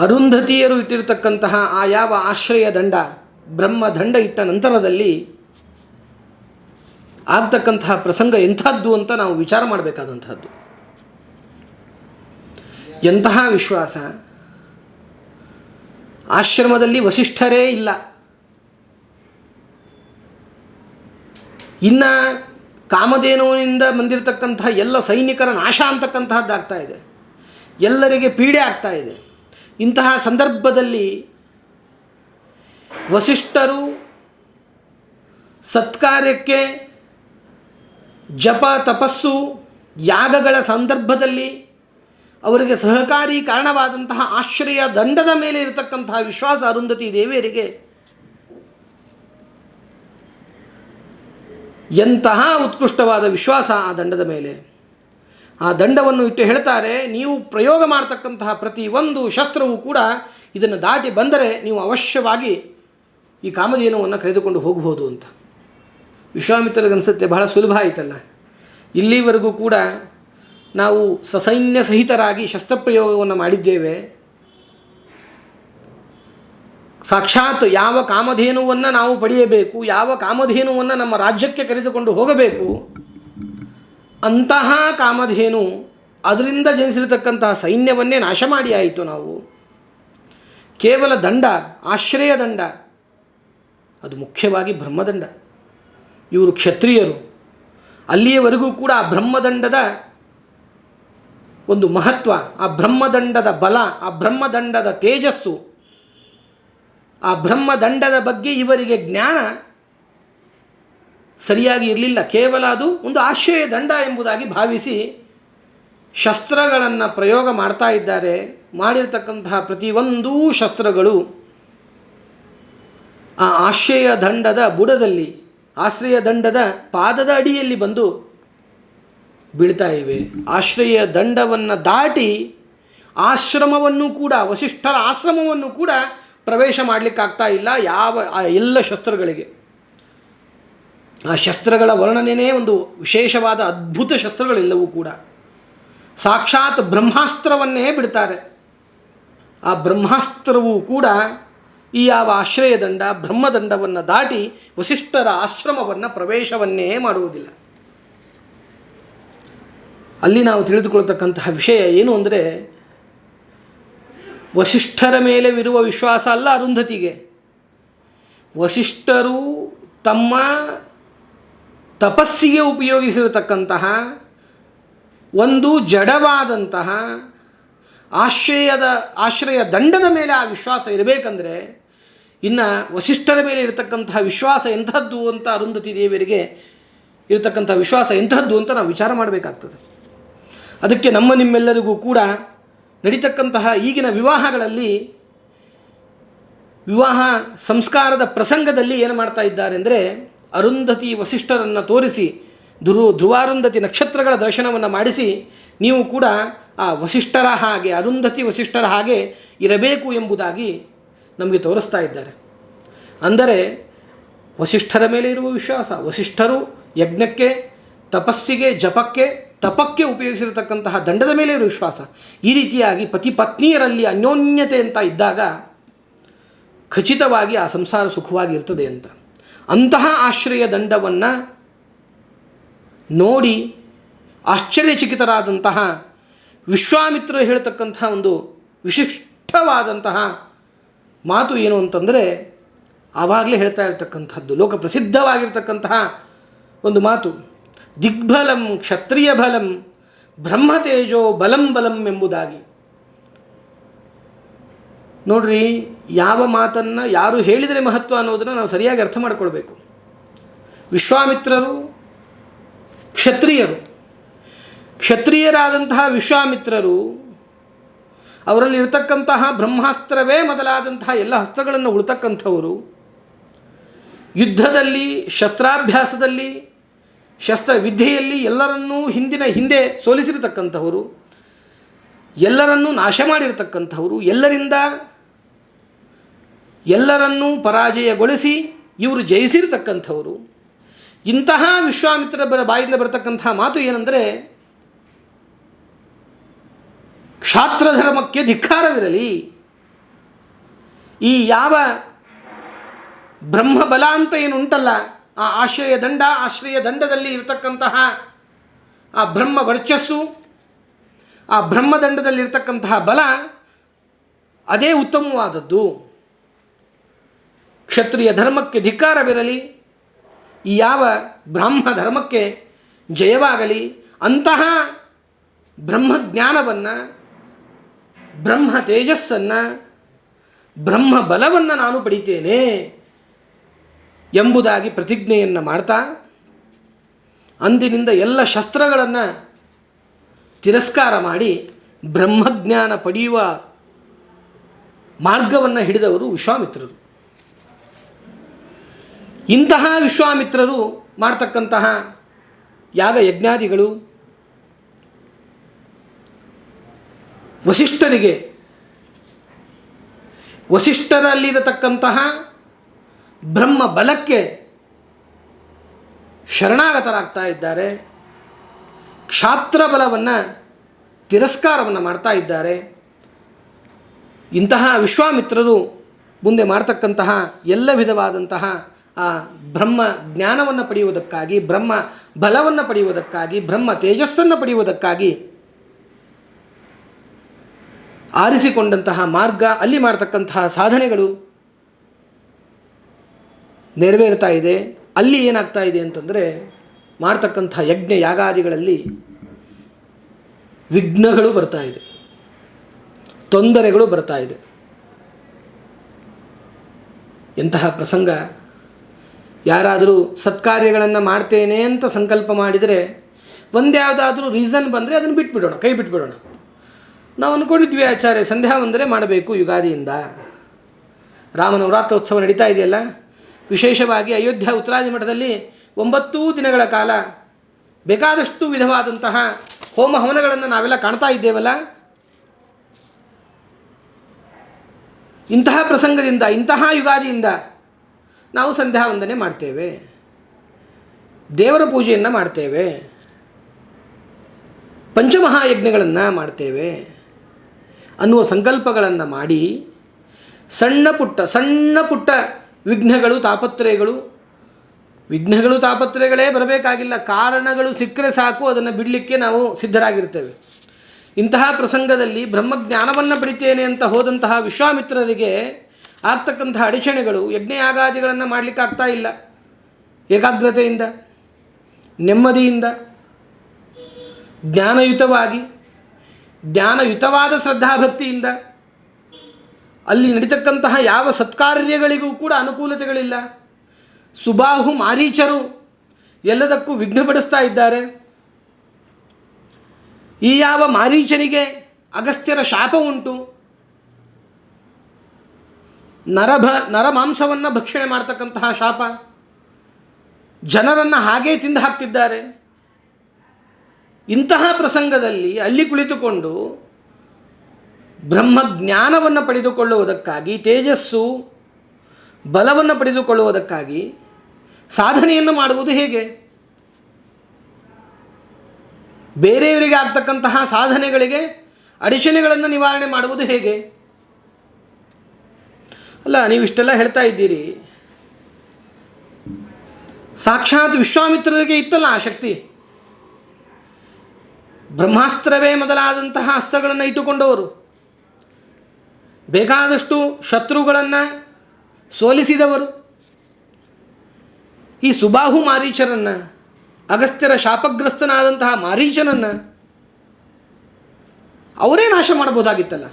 ಅರುಂಧತಿಯರು ಇಟ್ಟಿರತಕ್ಕಂತಹ ಆ ಯಾವ ಆಶ್ರಯ ದಂಡ, ಬ್ರಹ್ಮದಂಡ ಇಟ್ಟ ನಂತರದಲ್ಲಿ ಆಗ್ತಕ್ಕಂತಹ ಪ್ರಸಂಗ ಎಂಥದ್ದು ಅಂತ ನಾವು ವಿಚಾರ ಮಾಡಬೇಕಾದಂಥದ್ದು. ಎಂತಹ ವಿಶ್ವಾಸ! ಆಶ್ರಮದಲ್ಲಿ ವಸಿಷ್ಠರೇ ಇಲ್ಲ. ಇನ್ನು ಕಾಮಧೇನುವಿನಿಂದ ಬಂದಿರತಕ್ಕಂತಹ ಎಲ್ಲ ಸೈನಿಕರ ನಾಶ ಅಂತಕ್ಕಂತಹದ್ದಾಗ್ತಾ ಇದೆ. ಎಲ್ಲರಿಗೆ ಪೀಡೆ ಆಗ್ತಾ ಇದೆ. ಇಂತಹ ಸಂದರ್ಭದಲ್ಲಿ ವಸಿಷ್ಠರು ಸತ್ಕಾರ್ಯಕ್ಕೆ, ಜಪ, ತಪಸ್ಸು, ಯಾಗಗಳ ಸಂದರ್ಭದಲ್ಲಿ ಅವರಿಗೆ ಸಹಕಾರಿ ಕಾರಣವಾದಂತಹ ಆಶ್ರಯ ದಂಡದ ಮೇಲೆ ಇರತಕ್ಕಂತಹ ವಿಶ್ವಾಸ ಅರುಂಧತಿ ದೇವಿಯರಿಗೆ ಎಂತಹ ಉತ್ಕೃಷ್ಟವಾದ ವಿಶ್ವಾಸ ಆ ದಂಡದ ಮೇಲೆ. ಆ ದಂಡವನ್ನು ಇಟ್ಟು ಹೇಳ್ತಾರೆ, ನೀವು ಪ್ರಯೋಗ ಮಾಡತಕ್ಕಂತಹ ಪ್ರತಿಯೊಂದು ಶಸ್ತ್ರವೂ ಕೂಡ ಇದನ್ನು ದಾಟಿ ಬಂದರೆ ನೀವು ಅವಶ್ಯವಾಗಿ ಈ ಕಾಮಧೇನುವನ್ನು ಕರೆದುಕೊಂಡು ಹೋಗಬಹುದು ಅಂತ. ವಿಶ್ವಾಮಿತ್ರರಿಗನ್ಸುತ್ತೆ, ಬಹಳ ಸುಲಭ ಆಯಿತಲ್ಲ, ಇಲ್ಲಿವರೆಗೂ ಕೂಡ ನಾವು ಸಸೈನ್ಯ ಸಹಿತರಾಗಿ ಶಸ್ತ್ರಪ್ರಯೋಗವನ್ನು ಮಾಡಿದ್ದೇವೆ. ಸಾಕ್ಷಾತ್ ಯಾವ ಕಾಮಧೇನುವನ್ನು ನಾವು ಪಡೆಯಬೇಕು, ಯಾವ ಕಾಮಧೇನುವನ್ನು ನಮ್ಮ ರಾಜ್ಯಕ್ಕೆ ಕರೆದುಕೊಂಡು ಹೋಗಬೇಕು, ಅಂತಹ ಕಾಮಧೇನು ಅದರಿಂದ ಜನಿಸಿರತಕ್ಕಂತಹ ಸೈನ್ಯವನ್ನೇ ನಾಶ ಮಾಡಿ ಆಯಿತು. ನಾವು ಕೇವಲ ದಂಡ, ಆಶ್ರಯ ದಂಡ, ಅದು ಮುಖ್ಯವಾಗಿ ಬ್ರಹ್ಮದಂಡ. ಇವರು ಕ್ಷತ್ರಿಯರು. ಅಲ್ಲಿಯವರೆಗೂ ಕೂಡ ಆ ಬ್ರಹ್ಮದಂಡದ ಒಂದು ಮಹತ್ವ, ಆ ಬ್ರಹ್ಮದಂಡದ ಬಲ, ಆ ಬ್ರಹ್ಮದಂಡದ ತೇಜಸ್ಸು, ಆ ಬ್ರಹ್ಮದಂಡದ ಬಗ್ಗೆ ಇವರಿಗೆ ಜ್ಞಾನ ಸರಿಯಾಗಿ ಇರಲಿಲ್ಲ. ಕೇವಲ ಅದು ಒಂದು ಆಶ್ರಯ ದಂಡ ಎಂಬುದಾಗಿ ಭಾವಿಸಿ ಶಸ್ತ್ರಗಳನ್ನು ಪ್ರಯೋಗ ಮಾಡ್ತಾ ಇದ್ದಾರೆ. ಮಾಡಿರ್ತಕ್ಕಂತಹ ಪ್ರತಿಯೊಂದೂ ಶಸ್ತ್ರಗಳು ಆ ಆಶ್ರಯ ದಂಡದ ಬುಡದಲ್ಲಿ, ಆಶ್ರಯ ದಂಡದ ಪಾದದ ಅಡಿಯಲ್ಲಿ ಬಂದು ಬೀಳ್ತಾ ಇವೆ. ಆಶ್ರಯ ದಂಡವನ್ನು ದಾಟಿ ಆಶ್ರಮವನ್ನು ಕೂಡ, ವಸಿಷ್ಠರ ಆಶ್ರಮವನ್ನು ಕೂಡ ಪ್ರವೇಶ ಮಾಡಲಿಕ್ಕಾಗ್ತಾ ಇಲ್ಲ ಯಾವ ಆ ಎಲ್ಲ ಶಸ್ತ್ರಗಳಿಗೆ. ಆ ಶಸ್ತ್ರಗಳ ವರ್ಣನೆಯೇ ಒಂದು ವಿಶೇಷವಾದ ಅದ್ಭುತ ಶಸ್ತ್ರಗಳೆಲ್ಲವೂ ಕೂಡ ಸಾಕ್ಷಾತ್ ಬ್ರಹ್ಮಾಸ್ತ್ರವನ್ನೇ ಬಿಡ್ತಾರೆ. ಆ ಬ್ರಹ್ಮಾಸ್ತ್ರವೂ ಕೂಡ ಈ ಯಾವ ಆಶ್ರಯದಂಡ, ಬ್ರಹ್ಮದಂಡವನ್ನು ದಾಟಿ ವಸಿಷ್ಠರ ಆಶ್ರಮವನ್ನು ಪ್ರವೇಶವನ್ನೇ ಮಾಡುವುದಿಲ್ಲ. ಅಲ್ಲಿ ನಾವು ತಿಳಿದುಕೊಳ್ತಕ್ಕಂತಹ ವಿಷಯ ಏನು ಅಂದರೆ, ವಸಿಷ್ಠರ ಮೇಲೆವಿರುವ ವಿಶ್ವಾಸ ಅಲ್ಲ ಅರುಂಧತಿಗೆ. ವಸಿಷ್ಠರು ತಮ್ಮ ತಪಸ್ಸಿಗೆ ಉಪಯೋಗಿಸಿರತಕ್ಕಂತಹ ಒಂದು ಜಡವಾದಂತಹ ಆಶ್ರಯ ದಂಡದ ಮೇಲೆ ಆ ವಿಶ್ವಾಸ ಇರಬೇಕಂದ್ರೆ ಇನ್ನು ವಸಿಷ್ಠರ ಮೇಲೆ ಇರತಕ್ಕಂತಹ ವಿಶ್ವಾಸ ಎಂಥದ್ದು ಅಂತ, ಅರುಂಧತಿ ದೇವಿಯರಿಗೆ ಇರತಕ್ಕಂಥ ವಿಶ್ವಾಸ ಎಂಥದ್ದು ಅಂತ ನಾವು ವಿಚಾರ ಮಾಡಬೇಕಾಗ್ತದೆ. ಅದಕ್ಕೆ ನಿಮ್ಮೆಲ್ಲರಿಗೂ ಕೂಡ ನಡೀತಕ್ಕಂತಹ ಈಗಿನ ವಿವಾಹಗಳಲ್ಲಿ, ವಿವಾಹ ಸಂಸ್ಕಾರದ ಪ್ರಸಂಗದಲ್ಲಿ ಏನು ಮಾಡ್ತಾ ಇದ್ದಾರೆ ಅಂದರೆ, ಅರುಂಧತಿ ವಸಿಷ್ಠರನ್ನು ತೋರಿಸಿ ಧ್ರುವಾರುಂಧತಿ ನಕ್ಷತ್ರಗಳ ದರ್ಶನವನ್ನು ಮಾಡಿಸಿ ನೀವು ಕೂಡ ಆ ವಸಿಷ್ಠರ ಹಾಗೆ, ಅರುಂಧತಿ ವಸಿಷ್ಠರ ಹಾಗೆ ಇರಬೇಕು ಎಂಬುದಾಗಿ ನಮಗೆ ತೋರಿಸ್ತಾ ಇದ್ದಾರೆ. ಅಂದರೆ ವಸಿಷ್ಠರ ಮೇಲೆ ಇರುವ ವಿಶ್ವಾಸ, ವಸಿಷ್ಠರು ಯಜ್ಞಕ್ಕೆ, ತಪಸ್ಸಿಗೆ, ಜಪಕ್ಕೆ, ತಪಕ್ಕೆ ಉಪಯೋಗಿಸಿರತಕ್ಕಂತಹ ದಂಡದ ಮೇಲೆ ಇರುವ ವಿಶ್ವಾಸ. ಈ ರೀತಿಯಾಗಿ ಪತಿ ಪತ್ನಿಯರಲ್ಲಿ ಅನ್ಯೋನ್ಯತೆ ಅಂತ ಇದ್ದಾಗ ಖಚಿತವಾಗಿ ಆ ಸಂಸಾರ ಸುಖವಾಗಿರ್ತದೆ ಅಂತ. ಅಂತಹ ಆಶ್ರಯ ದಂಡವನ್ನು ನೋಡಿ ಆಶ್ಚರ್ಯಚಕಿತರಾದಂತಹ ವಿಶ್ವಾಮಿತ್ರರು ಹೇಳ್ತಕ್ಕಂಥ ಒಂದು ವಿಶಿಷ್ಟವಾದಂತಹ ಮಾತು ಏನು ಅಂತಂದರೆ, ಆವಾಗಲೇ ಹೇಳ್ತಾ ಇರತಕ್ಕಂಥದ್ದು ಲೋಕಪ್ರಸಿದ್ಧವಾಗಿರ್ತಕ್ಕಂತಹ ಒಂದು ಮಾತು, ದಿಗ್ಬಲಂ ಕ್ಷತ್ರಿಯ ಬಲಂ ಬ್ರಹ್ಮತೇಜೋ ಬಲಂ ಬಲಂ ಎಂಬುದಾಗಿ. ನೋಡ್ರಿ, ಯಾವ ಮಾತನ್ನು ಯಾರು ಹೇಳಿದರೆ ಮಹತ್ವ ಅನ್ನೋದನ್ನು ನಾವು ಸರಿಯಾಗಿ ಅರ್ಥ ಮಾಡಿಕೊಳ್ಬೇಕು. ವಿಶ್ವಾಮಿತ್ರರು ಕ್ಷತ್ರಿಯರಾದಂತಹ ವಿಶ್ವಾಮಿತ್ರರು ಅವರಲ್ಲಿ ಇರತಕ್ಕಂತಹ ಬ್ರಹ್ಮಾಸ್ತ್ರವೇ ಮೊದಲಾದಂತಹ ಎಲ್ಲ ಅಸ್ತ್ರಗಳನ್ನು ಉಳ್ತಕ್ಕಂಥವರು, ಯುದ್ಧದಲ್ಲಿ ಶಸ್ತ್ರಾಭ್ಯಾಸದಲ್ಲಿ ಶಸ್ತ್ರವಿದ್ಯೆಯಲ್ಲಿ ಎಲ್ಲರನ್ನೂ ಹಿಂದೆ ಸೋಲಿಸಿರತಕ್ಕಂಥವರು, ಎಲ್ಲರನ್ನೂ ನಾಶ ಮಾಡಿರತಕ್ಕಂಥವರು, ಎಲ್ಲರನ್ನೂ ಪರಾಜಯಗೊಳಿಸಿ ಇವರು ಜಯಿಸಿರ್ತಕ್ಕಂಥವರು. ಇಂತಹ ವಿಶ್ವಾಮಿತ್ರರ ಬಾಯಿಂದ ಬರತಕ್ಕಂತಹ ಮಾತು ಏನಂದರೆ, ಕ್ಷಾತ್ರ ಧರ್ಮಕ್ಕೆ ಧಿಕ್ಕಾರವಿರಲಿ. ಈ ಯಾವ ಬ್ರಹ್ಮಬಲ ಅಂತ ಏನು ಉಂಟಲ್ಲ, ಆ ಆಶ್ರಯ ದಂಡದಲ್ಲಿ ಇರತಕ್ಕಂತಹ ಆ ಬ್ರಹ್ಮ ವರ್ಚಸ್ಸು, ಆ ಬ್ರಹ್ಮದಂಡದಲ್ಲಿರ್ತಕ್ಕಂತಹ ಬಲ, ಅದೇ ಉತ್ತಮವಾದದ್ದು. ಕ್ಷತ್ರಿಯ ಧರ್ಮಕ್ಕೆ ಧಿಕ್ಕಾರವಿರಲಿ, ಈ ಯಾವ ಬ್ರಾಹ್ಮ ಧರ್ಮಕ್ಕೆ ಜಯವಾಗಲಿ. ಅಂತಹ ಬ್ರಹ್ಮಜ್ಞಾನವನ್ನು, ಬ್ರಹ್ಮ ತೇಜಸ್ಸನ್ನು, ಬ್ರಹ್ಮ ಬಲವನ್ನು ನಾನು ಪಡಿತೇನೆ ಎಂಬುದಾಗಿ ಪ್ರತಿಜ್ಞೆಯನ್ನು ಮಾಡ್ತಾ, ಅಂದಿನಿಂದ ಎಲ್ಲ ಶಸ್ತ್ರಗಳನ್ನು ತಿರಸ್ಕಾರ ಮಾಡಿ ಬ್ರಹ್ಮಜ್ಞಾನ ಪಡೆಯುವ ಮಾರ್ಗವನ್ನು ಹಿಡಿದವರು ವಿಶ್ವಾಮಿತ್ರರು. ಇಂತಹ ವಿಶ್ವಾಮಿತ್ರರು ಮಾಡ್ತಕ್ಕಂತಹ ಯಾಗ ಯಜ್ಞಾದಿಗಳು ವಸಿಷ್ಠರಲ್ಲಿರತಕ್ಕಂತಹ ಬ್ರಹ್ಮ ಬಲಕ್ಕೆ ಶರಣಾಗತರಾಗ್ತಾ ಇದ್ದಾರೆ. ಕ್ಷಾತ್ರ ಬಲವನ್ನು ತಿರಸ್ಕಾರವನ್ನು ಮಾಡ್ತಾ ಇದ್ದಾರೆ. ಇಂತಹ ವಿಶ್ವಾಮಿತ್ರರು ಮುಂದೆ ಮಾಡ್ತಕ್ಕಂತಹ ಎಲ್ಲ ವಿಧವಾದಂತಹ ಆ ಬ್ರಹ್ಮ ಜ್ಞಾನವನ್ನು ಪಡೆಯುವುದಕ್ಕಾಗಿ, ಬ್ರಹ್ಮ ಬಲವನ್ನು ಪಡೆಯುವುದಕ್ಕಾಗಿ, ಬ್ರಹ್ಮ ತೇಜಸ್ಸನ್ನು ಪಡೆಯುವುದಕ್ಕಾಗಿ ಆರಿಸಿಕೊಂಡಂತಹ ಮಾರ್ಗ, ಅಲ್ಲಿ ಮಾಡ್ತಕ್ಕಂತಹ ಸಾಧನೆಗಳು ನೆರವೇರ್ತಾ ಇದೆ. ಅಲ್ಲಿ ಏನಾಗ್ತಾ ಇದೆ ಅಂತಂದರೆ, ಮಾಡ್ತಕ್ಕಂಥ ಯಜ್ಞ ಯಾಗಾದಿಗಳಲ್ಲಿ ವಿಘ್ನಗಳು ಬರ್ತಾ ಇದೆ, ತೊಂದರೆಗಳು ಬರ್ತಾ ಇದೆ. ಎಂತಹ ಪ್ರಸಂಗ! ಯಾರಾದರೂ ಸತ್ಕಾರ್ಯಗಳನ್ನು ಮಾಡ್ತೇನೆ ಅಂತ ಸಂಕಲ್ಪ ಮಾಡಿದರೆ ಒಂದ್ಯಾವುದಾದ್ರೂ ರೀಸನ್ ಬಂದರೆ ಅದನ್ನು ಬಿಟ್ಬಿಡೋಣ, ಕೈ ಬಿಟ್ಬಿಡೋಣ. ನಾವು ಅಂದ್ಕೊಂಡಿದ್ವಿ ಆಚಾರ್ಯ ಸಂಧ್ಯಾ ವಂದನೆ ಮಾಡಬೇಕು ಯುಗಾದಿಯಿಂದ. ರಾಮನವರಾತ್ರೋತ್ಸವ ನಡೀತಾ ಇದೆಯಲ್ಲ, ವಿಶೇಷವಾಗಿ ಅಯೋಧ್ಯ ಉತ್ತರಾದಿ ಮಠದಲ್ಲಿ 9 ದಿನಗಳ ಕಾಲ ಬೇಕಾದಷ್ಟು ವಿಧವಾದಂತಹ ಹೋಮ ಹವನಗಳನ್ನು ನಾವೆಲ್ಲ ಕಾಣ್ತಾ ಇದ್ದೇವಲ್ಲ. ಇಂತಹ ಪ್ರಸಂಗದಿಂದ, ಇಂತಹ ಯುಗಾದಿಯಿಂದ ನಾವು ಸಂಧ್ಯಾ ವಂದನೆ ಮಾಡ್ತೇವೆ, ದೇವರ ಪೂಜೆಯನ್ನು ಮಾಡ್ತೇವೆ, ಪಂಚಮಹಾಯಜ್ಞಗಳನ್ನು ಮಾಡ್ತೇವೆ ಅನ್ನುವ ಸಂಕಲ್ಪಗಳನ್ನು ಮಾಡಿ ಸಣ್ಣ ಪುಟ್ಟ ವಿಘ್ನಗಳು ತಾಪತ್ರಯಗಳೇ ಬರಬೇಕಾಗಿಲ್ಲ, ಕಾರಣಗಳು ಸಿಕ್ಕರೆ ಸಾಕು, ಅದನ್ನು ಬಿಡಲಿಕ್ಕೆ ನಾವು ಸಿದ್ಧರಾಗಿರ್ತೇವೆ. ಇಂತಹ ಪ್ರಸಂಗದಲ್ಲಿ ಬ್ರಹ್ಮಜ್ಞಾನವನ್ನು ಪಡಿತೇನೆ ಅಂತ ಹೋದಂತಹ ವಿಶ್ವಾಮಿತ್ರರಿಗೆ ಆಗ್ತಕ್ಕಂತಹ ಅಡಚಣೆಗಳು, ಯಜ್ಞಯಾಗಾದಿಗಳನ್ನು ಮಾಡಲಿಕ್ಕಾಗ್ತಾ ಇಲ್ಲ. ಏಕಾಗ್ರತೆಯಿಂದ, ನೆಮ್ಮದಿಯಿಂದ, ಜ್ಞಾನಯುತವಾದ ಶ್ರದ್ಧಾಭಕ್ತಿಯಿಂದ ಅಲ್ಲಿ ನಡೀತಕ್ಕಂತಹ ಯಾವ ಸತ್ಕಾರ್ಯಗಳಿಗೂ ಕೂಡ ಅನುಕೂಲತೆಗಳಿಲ್ಲ. ಸುಬಾಹು ಮಾರೀಚರು ಎಲ್ಲದಕ್ಕೂ ವಿಘ್ನಪಡಿಸ್ತಾ ಇದ್ದಾರೆ. ಈ ಯಾವ ಮಾರೀಚನಿಗೆ ಅಗಸ್ತ್ಯರ ಶಾಪ ಉಂಟು, ನರಮಾಂಸವನ್ನು ಭಕ್ಷಣೆ ಮಾಡ್ತಕ್ಕಂತಹ ಶಾಪ, ಜನರನ್ನು ಹಾಗೇ ತಿಂದು ಹಾಕ್ತಿದ್ದಾರೆ. ಇಂತಹ ಪ್ರಸಂಗದಲ್ಲಿ ಅಲ್ಲಿ ಕುಳಿತುಕೊಂಡು ಬ್ರಹ್ಮಜ್ಞಾನವನ್ನು ಪಡೆದುಕೊಳ್ಳುವುದಕ್ಕಾಗಿ, ತೇಜಸ್ಸು ಬಲವನ್ನು ಪಡೆದುಕೊಳ್ಳುವುದಕ್ಕಾಗಿ ಸಾಧನೆಯನ್ನು ಮಾಡುವುದು ಹೇಗೆ? ಬೇರೆಯವರಿಗೆ ಆಗ್ತಕ್ಕಂತಹ ಸಾಧನೆಗಳಿಗೆ ಅಡಚಣೆಗಳನ್ನು ನಿವಾರಣೆ ಮಾಡುವುದು ಹೇಗೆ? ಅಲ್ಲ, ನೀವು ಇಷ್ಟೆಲ್ಲ ಹೇಳ್ತಾ ಇದ್ದೀರಿ, ಸಾಕ್ಷಾತ್ ವಿಶ್ವಾಮಿತ್ರರಿಗೆ ಇತ್ತಲ್ಲ ಆ ಶಕ್ತಿ. ಬ್ರಹ್ಮಾಸ್ತ್ರವೇ ಮೊದಲಾದಂತಹ ಅಸ್ತ್ರಗಳನ್ನು ಇಟ್ಟುಕೊಂಡವರು, ಬೇಕಾದಷ್ಟು ಶತ್ರುಗಳನ್ನು ಸೋಲಿಸಿದವರು. ಈ ಸುಬಾಹು ಮಾರೀಚರನ್ನು, ಅಗಸ್ತ್ಯರ ಶಾಪಗ್ರಸ್ತನಾದಂತಹ ಮಾರೀಚನನ್ನು ಅವರೇ ನಾಶ ಮಾಡಬಹುದಾಗಿತ್ತಲ್ಲ,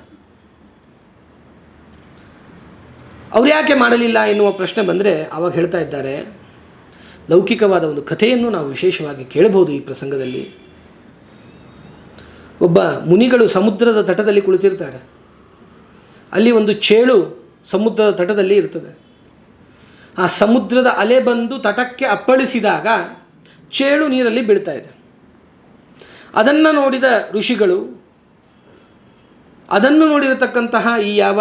ಅವ್ರು ಯಾಕೆ ಮಾಡಲಿಲ್ಲ ಎನ್ನುವ ಪ್ರಶ್ನೆ ಬಂದರೆ ಆವಾಗ ಹೇಳ್ತಾ ಇದ್ದಾರೆ, ಲೌಕಿಕವಾದ ಒಂದು ಕಥೆಯನ್ನು ನಾವು ವಿಶೇಷವಾಗಿ ಕೇಳಬಹುದು ಈ ಪ್ರಸಂಗದಲ್ಲಿ. ಒಬ್ಬ ಮುನಿಗಳು ಸಮುದ್ರದ ತಟದಲ್ಲಿ ಕುಳಿತಿರ್ತಾರೆ. ಅಲ್ಲಿ ಒಂದು ಚೇಳು ಸಮುದ್ರದ ತಟದಲ್ಲಿ ಇರ್ತದೆ. ಆ ಸಮುದ್ರದ ಅಲೆ ಬಂದು ತಟಕ್ಕೆ ಅಪ್ಪಳಿಸಿದಾಗ ಚೇಳು ನೀರಲ್ಲಿ ಬೀಳ್ತಾ ಇದೆ. ಅದನ್ನು ನೋಡಿದ ಋಷಿಗಳು, ಅದನ್ನು ನೋಡಿರತಕ್ಕಂತಹ ಈ ಯಾವ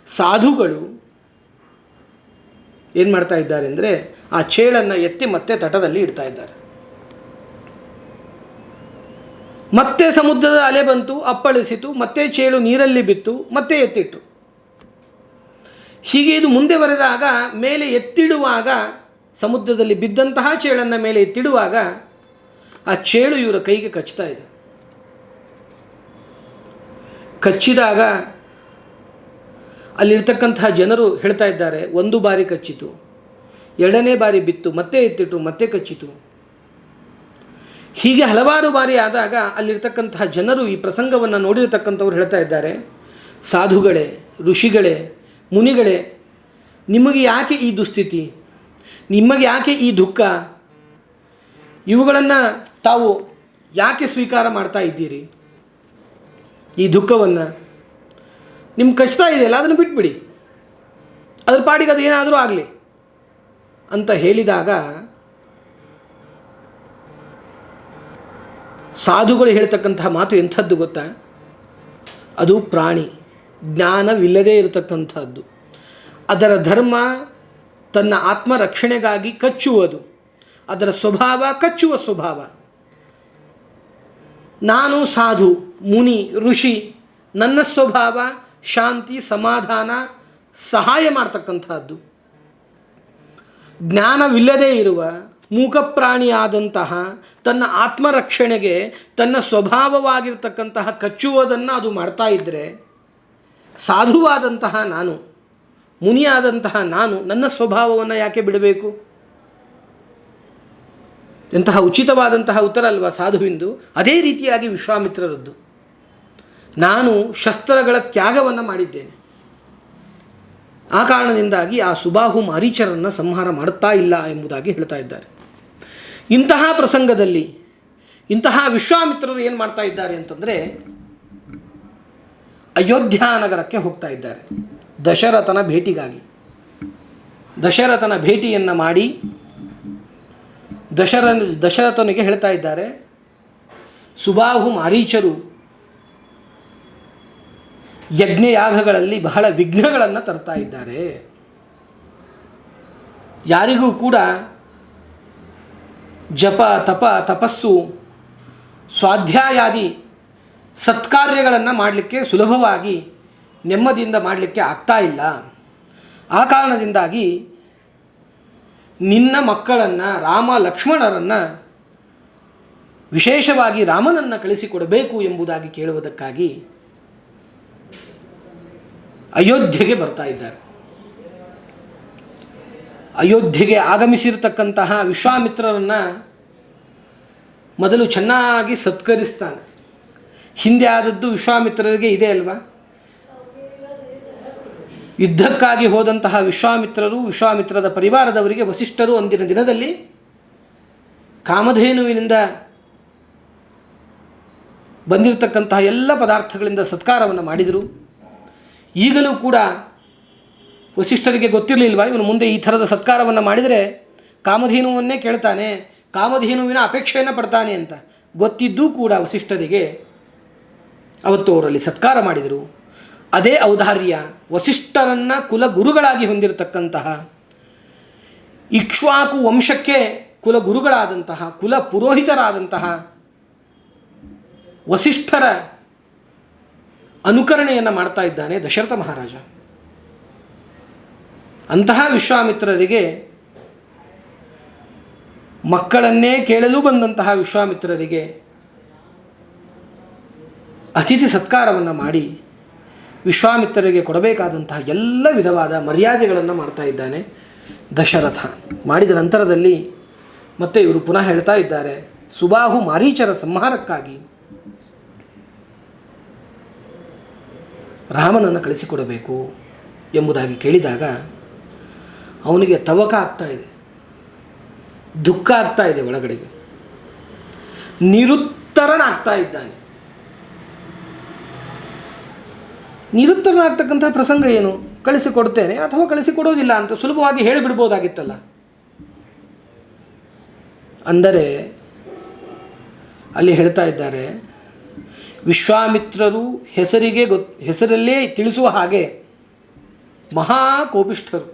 ಸಾಧುಗಳು ಏನು ಮಾಡ್ತಾ ಇದ್ದಾರೆ ಅಂದರೆ, ಆ ಚೇಳನ್ನು ಎತ್ತಿ ಮತ್ತೆ ತಟದಲ್ಲಿ ಇಡ್ತಾ ಇದ್ದಾರೆ. ಮತ್ತೆ ಸಮುದ್ರದ ಅಲೆ ಬಂತು, ಅಪ್ಪಳಿಸಿತು, ಮತ್ತೆ ಚೇಳು ನೀರಲ್ಲಿ ಬಿತ್ತು, ಮತ್ತೆ ಎತ್ತಿಟ್ಟು. ಹೀಗೆ ಇದು ಮುಂದೆ ಬರೆದಾಗ ಮೇಲೆ ಎತ್ತಿಡುವಾಗ, ಸಮುದ್ರದಲ್ಲಿ ಬಿದ್ದಂತಹ ಚೇಳನ್ನು ಮೇಲೆ ಎತ್ತಿಡುವಾಗ ಆ ಚೇಳು ಇವರ ಕೈಗೆ ಕಚ್ತಾ ಇದೆ. ಕಚ್ಚಿದಾಗ ಅಲ್ಲಿರ್ತಕ್ಕಂತಹ ಜನರು ಹೇಳ್ತಾ ಇದ್ದಾರೆ, ಒಂದು ಬಾರಿ ಕಚ್ಚಿತು, ಎರಡನೇ ಬಾರಿ ಬಿತ್ತು, ಮತ್ತೆ ಎತ್ತಿಟ್ಟು, ಮತ್ತೆ ಕಚ್ಚಿತು. ಹೀಗೆ ಹಲವಾರು ಬಾರಿ ಆದಾಗ ಅಲ್ಲಿರ್ತಕ್ಕಂತಹ ಜನರು, ಈ ಪ್ರಸಂಗವನ್ನು ನೋಡಿರತಕ್ಕಂಥವ್ರು ಹೇಳ್ತಾ ಇದ್ದಾರೆ, ಸಾಧುಗಳೇ, ಋಷಿಗಳೇ, ಮುನಿಗಳೇ, ನಿಮಗೆ ಯಾಕೆ ಈ ದುಸ್ಥಿತಿ, ನಿಮಗೆ ಯಾಕೆ ಈ ದುಃಖ, ಇವುಗಳನ್ನು ತಾವು ಯಾಕೆ ಸ್ವೀಕಾರ ಮಾಡ್ತಾ ಇದ್ದೀರಿ? ಈ ದುಃಖವನ್ನು ನಿಮ್ಗೆ ಕಚ್ತಾ ಇದೆಯಲ್ಲ, ಅದನ್ನು ಬಿಟ್ಬಿಡಿ, ಅದ್ರ ಪಾಡಿಗೆ ಅದು ಏನಾದರೂ ಆಗಲಿ ಅಂತ ಹೇಳಿದಾಗ ಸಾಧುಗಳು ಹೇಳ್ತಕ್ಕಂತಹ ಮಾತು ಎಂಥದ್ದು ಗೊತ್ತಾ? ಅದು ಪ್ರಾಣಿ, ಜ್ಞಾನವಿಲ್ಲದೇ ಇರತಕ್ಕಂಥದ್ದು. ಅದರ ಧರ್ಮ ತನ್ನ ಆತ್ಮರಕ್ಷಣೆಗಾಗಿ ಕಚ್ಚುವುದು, ಅದರ ಸ್ವಭಾವ ಕಚ್ಚುವ ಸ್ವಭಾವ. ನಾನು ಸಾಧು, ಮುನಿ, ಋಷಿ, ನನ್ನ ಸ್ವಭಾವ ಶಾಂತಿ, ಸಮಾಧಾನ, ಸಹಾಯ ಮಾಡ್ತಕ್ಕಂಥದ್ದು. ಜ್ಞಾನವಿಲ್ಲದೇ ಇರುವ ಮೂಕಪ್ರಾಣಿಯಾದಂತಹ ತನ್ನ ಆತ್ಮರಕ್ಷಣೆಗೆ ತನ್ನ ಸ್ವಭಾವವಾಗಿರ್ತಕ್ಕಂತಹ ಕಚ್ಚುವುದನ್ನು ಅದು ಮಾಡ್ತಾ ಇದ್ದರೆ, ಸಾಧುವಾದಂತಹ ನಾನು, ಮುನಿಯಾದಂತಹ ನಾನು ನನ್ನ ಸ್ವಭಾವವನ್ನು ಯಾಕೆ ಬಿಡಬೇಕು? ಎಂತಹ ಉಚಿತವಾದಂತಹ ಉತ್ತರ ಅಲ್ವಾ ಸಾಧುವಿಂದು. ಅದೇ ರೀತಿಯಾಗಿ ವಿಶ್ವಾಮಿತ್ರರದ್ದು. ನಾನು ಶಸ್ತ್ರಗಳ ತ್ಯಾಗವನ್ನು ಮಾಡಿದ್ದೇನೆ, ಆ ಕಾರಣದಿಂದಾಗಿ ಆ ಸುಬಾಹು ಮಾರೀಚರನ್ನು ಸಂಹಾರ ಮಾಡುತ್ತಾ ಇಲ್ಲ ಎಂಬುದಾಗಿ ಹೇಳ್ತಾ ಇದ್ದಾರೆ. ಇಂತಹ ಪ್ರಸಂಗದಲ್ಲಿ ಇಂತಹ ವಿಶ್ವಾಮಿತ್ರರು ಏನು ಮಾಡ್ತಾ ಇದ್ದಾರೆ ಅಂತಂದರೆ, ಅಯೋಧ್ಯ ನಗರಕ್ಕೆ ಹೋಗ್ತಾ ಇದ್ದಾರೆ ದಶರಥನ ಭೇಟಿಗಾಗಿ. ದಶರಥನ ಭೇಟಿಯನ್ನು ಮಾಡಿ ದಶರಥನಿಗೆ ಹೇಳ್ತಾ ಇದ್ದಾರೆ, ಸುಬಾಹು ಮಾರೀಚರು ಯಜ್ಞಯಾಗಗಳಲ್ಲಿ ಬಹಳ ವಿಘ್ನಗಳನ್ನು ತರ್ತಾ ಇದ್ದಾರೆ. ಯಾರಿಗೂ ಕೂಡ ಜಪ, ತಪ, ತಪಸ್ಸು, ಸ್ವಾಧ್ಯಾಯಾದಿ ಸತ್ಕಾರ್ಯಗಳನ್ನು ಮಾಡಲಿಕ್ಕೆ ಸುಲಭವಾಗಿ ನೆಮ್ಮದಿಯಿಂದ ಮಾಡಲಿಕ್ಕೆ ಆಗ್ತಾ ಇಲ್ಲ. ಆ ಕಾರಣದಿಂದಾಗಿ ನಿನ್ನ ಮಕ್ಕಳನ್ನು, ರಾಮ ಲಕ್ಷ್ಮಣರನ್ನು, ವಿಶೇಷವಾಗಿ ರಾಮನನ್ನು ಕಳಿಸಿಕೊಡಬೇಕು ಎಂಬುದಾಗಿ ಕೇಳುವುದಕ್ಕಾಗಿ ಅಯೋಧ್ಯೆಗೆ ಬರ್ತಾ ಇದ್ದಾರೆ. ಅಯೋಧ್ಯೆಗೆ ಆಗಮಿಸಿರತಕ್ಕಂತಹ ವಿಶ್ವಾಮಿತ್ರರನ್ನು ಮೊದಲು ಚೆನ್ನಾಗಿ ಸತ್ಕರಿಸ್ತಾನೆ. ಹಿಂದೆ ಆದದ್ದು ವಿಶ್ವಾಮಿತ್ರರಿಗೆ ಇದೆ ಅಲ್ವಾ? ಯುದ್ಧಕ್ಕಾಗಿ ಹೋದಂತಹ ವಿಶ್ವಾಮಿತ್ರರು, ವಿಶ್ವಾಮಿತ್ರದ ಪರಿವಾರದವರಿಗೆ ವಸಿಷ್ಠರು ಅಂದಿನ ದಿನದಲ್ಲಿ ಕಾಮಧೇನುವಿನಿಂದ ಬಂದಿರತಕ್ಕಂತಹ ಎಲ್ಲ ಪದಾರ್ಥಗಳಿಂದ ಸತ್ಕಾರವನ್ನು ಮಾಡಿದರು. ಈಗಲೂ ಕೂಡ ವಸಿಷ್ಠರಿಗೆ ಗೊತ್ತಿರಲಿಲ್ವಾ ಇವನು ಮುಂದೆ ಈ ಥರದ ಸತ್ಕಾರವನ್ನು ಮಾಡಿದರೆ ಕಾಮಧೇನುವನ್ನೇ ಕೇಳ್ತಾನೆ, ಕಾಮಧೇನುವಿನ ಅಪೇಕ್ಷೆಯನ್ನು ಪಡ್ತಾನೆ ಅಂತ ಗೊತ್ತಿದ್ದೂ ಕೂಡ ವಸಿಷ್ಠರಿಗೆ ಅವತ್ತು ಅವರಲ್ಲಿ ಸತ್ಕಾರ ಮಾಡಿದರು. ಅದೇ ಔದಾರ್ಯ ವಸಿಷ್ಠರನ್ನು ಕುಲಗುರುಗಳಾಗಿ ಹೊಂದಿರತಕ್ಕಂತಹ, ಇಕ್ಷ್ವಾಕು ವಂಶಕ್ಕೆ ಕುಲಗುರುಗಳಾದಂತಹ, ಕುಲ ಪುರೋಹಿತರಾದಂತಹ ವಸಿಷ್ಠರ ಅನುಕರಣೆಯನ್ನು ಮಾಡ್ತಾ ಇದ್ದಾನೆ ದಶರಥ ಮಹಾರಾಜ. ಅಂತಹ ವಿಶ್ವಾಮಿತ್ರರಿಗೆ ಮಕ್ಕಳನ್ನೇ ಕೇಳಲು ಬಂದಂತಹ ವಿಶ್ವಾಮಿತ್ರರಿಗೆ ಅತಿಥಿ ಸತ್ಕಾರವನ್ನು ಮಾಡಿ ವಿಶ್ವಾಮಿತ್ರರಿಗೆ ಕೊಡಬೇಕಾದಂತಹ ಎಲ್ಲ ವಿಧವಾದ ಮರ್ಯಾದೆಗಳನ್ನು ಮಾಡ್ತಾ ಇದ್ದಾನೆ ದಶರಥ. ಮಾಡಿದ ನಂತರದಲ್ಲಿ ಮತ್ತೆ ಇವರು ಪುನಃ ಹೇಳ್ತಾ ಇದ್ದಾರೆ, ಸುಬಾಹು ಮಾರೀಚರ ಸಂಹಾರಕ್ಕಾಗಿ ರಾಮನನ್ನು ಕಳಿಸಿಕೊಡಬೇಕು ಎಂಬುದಾಗಿ ಕೇಳಿದಾಗ ಅವನಿಗೆ ತವಕ ಆಗ್ತಾ ಇದೆ, ದುಃಖ ಆಗ್ತಾ ಇದೆ, ಒಳಗಡೆಗೆ ನಿರುತ್ತರನಾಗ್ತಾ ಇದ್ದಾನೆ. ನಿರುತ್ತರನಾಗ್ತಕ್ಕಂಥ ಪ್ರಸಂಗ ಏನು? ಕಳಿಸಿಕೊಡ್ತೇನೆ ಅಥವಾ ಕಳಿಸಿಕೊಡೋದಿಲ್ಲ ಅಂತ ಸುಲಭವಾಗಿ ಹೇಳಿಬಿಡ್ಬೋದಾಗಿತ್ತಲ್ಲ. ಅಂದರೆ ಅಲ್ಲಿ ಹೇಳ್ತಾ ಇದ್ದಾರೆ, ವಿಶ್ವಾಮಿತ್ರರು ಹೆಸರಲ್ಲೇ ತಿಳಿಸುವ ಹಾಗೆ ಮಹಾಕೋಪಿಷ್ಠರು.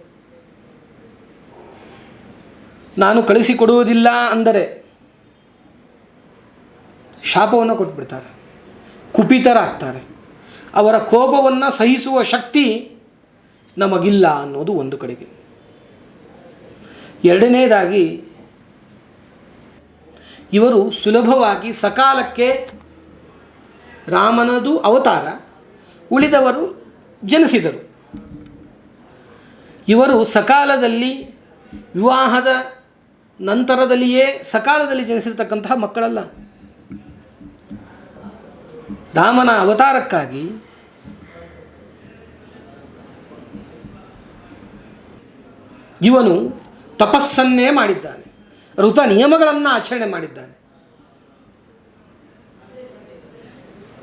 ನಾನು ಕಳಿಸಿಕೊಡುವುದಿಲ್ಲ ಅಂದರೆ ಶಾಪವನ್ನು ಕೊಟ್ಬಿಡ್ತಾರೆ, ಕುಪಿತರಾಗ್ತಾರೆ. ಅವರ ಕೋಪವನ್ನು ಸಹಿಸುವ ಶಕ್ತಿ ನಮಗಿಲ್ಲ ಅನ್ನೋದು ಒಂದು ಕಡೆಗೆ. ಎರಡನೇದಾಗಿ, ಇವರು ಸುಲಭವಾಗಿ ಸಕಾಲಕ್ಕೆ ರಾಮನದು ಅವತಾರ, ಉಳಿದವರು ಜನಿಸಿದರು. ಇವರು ಸಕಾಲದಲ್ಲಿ ವಿವಾಹದ ನಂತರದಲ್ಲಿಯೇ ಸಕಾಲದಲ್ಲಿ ಜನಿಸಿರ್ತಕ್ಕಂತಹ ಮಕ್ಕಳಲ್ಲ. ರಾಮನ ಅವತಾರಕ್ಕಾಗಿ ಇವನು ತಪಸ್ಸನ್ನೇ ಮಾಡಿದ್ದಾನೆ, ಋತ ನಿಯಮಗಳನ್ನು ಆಚರಣೆ ಮಾಡಿದ್ದಾನೆ,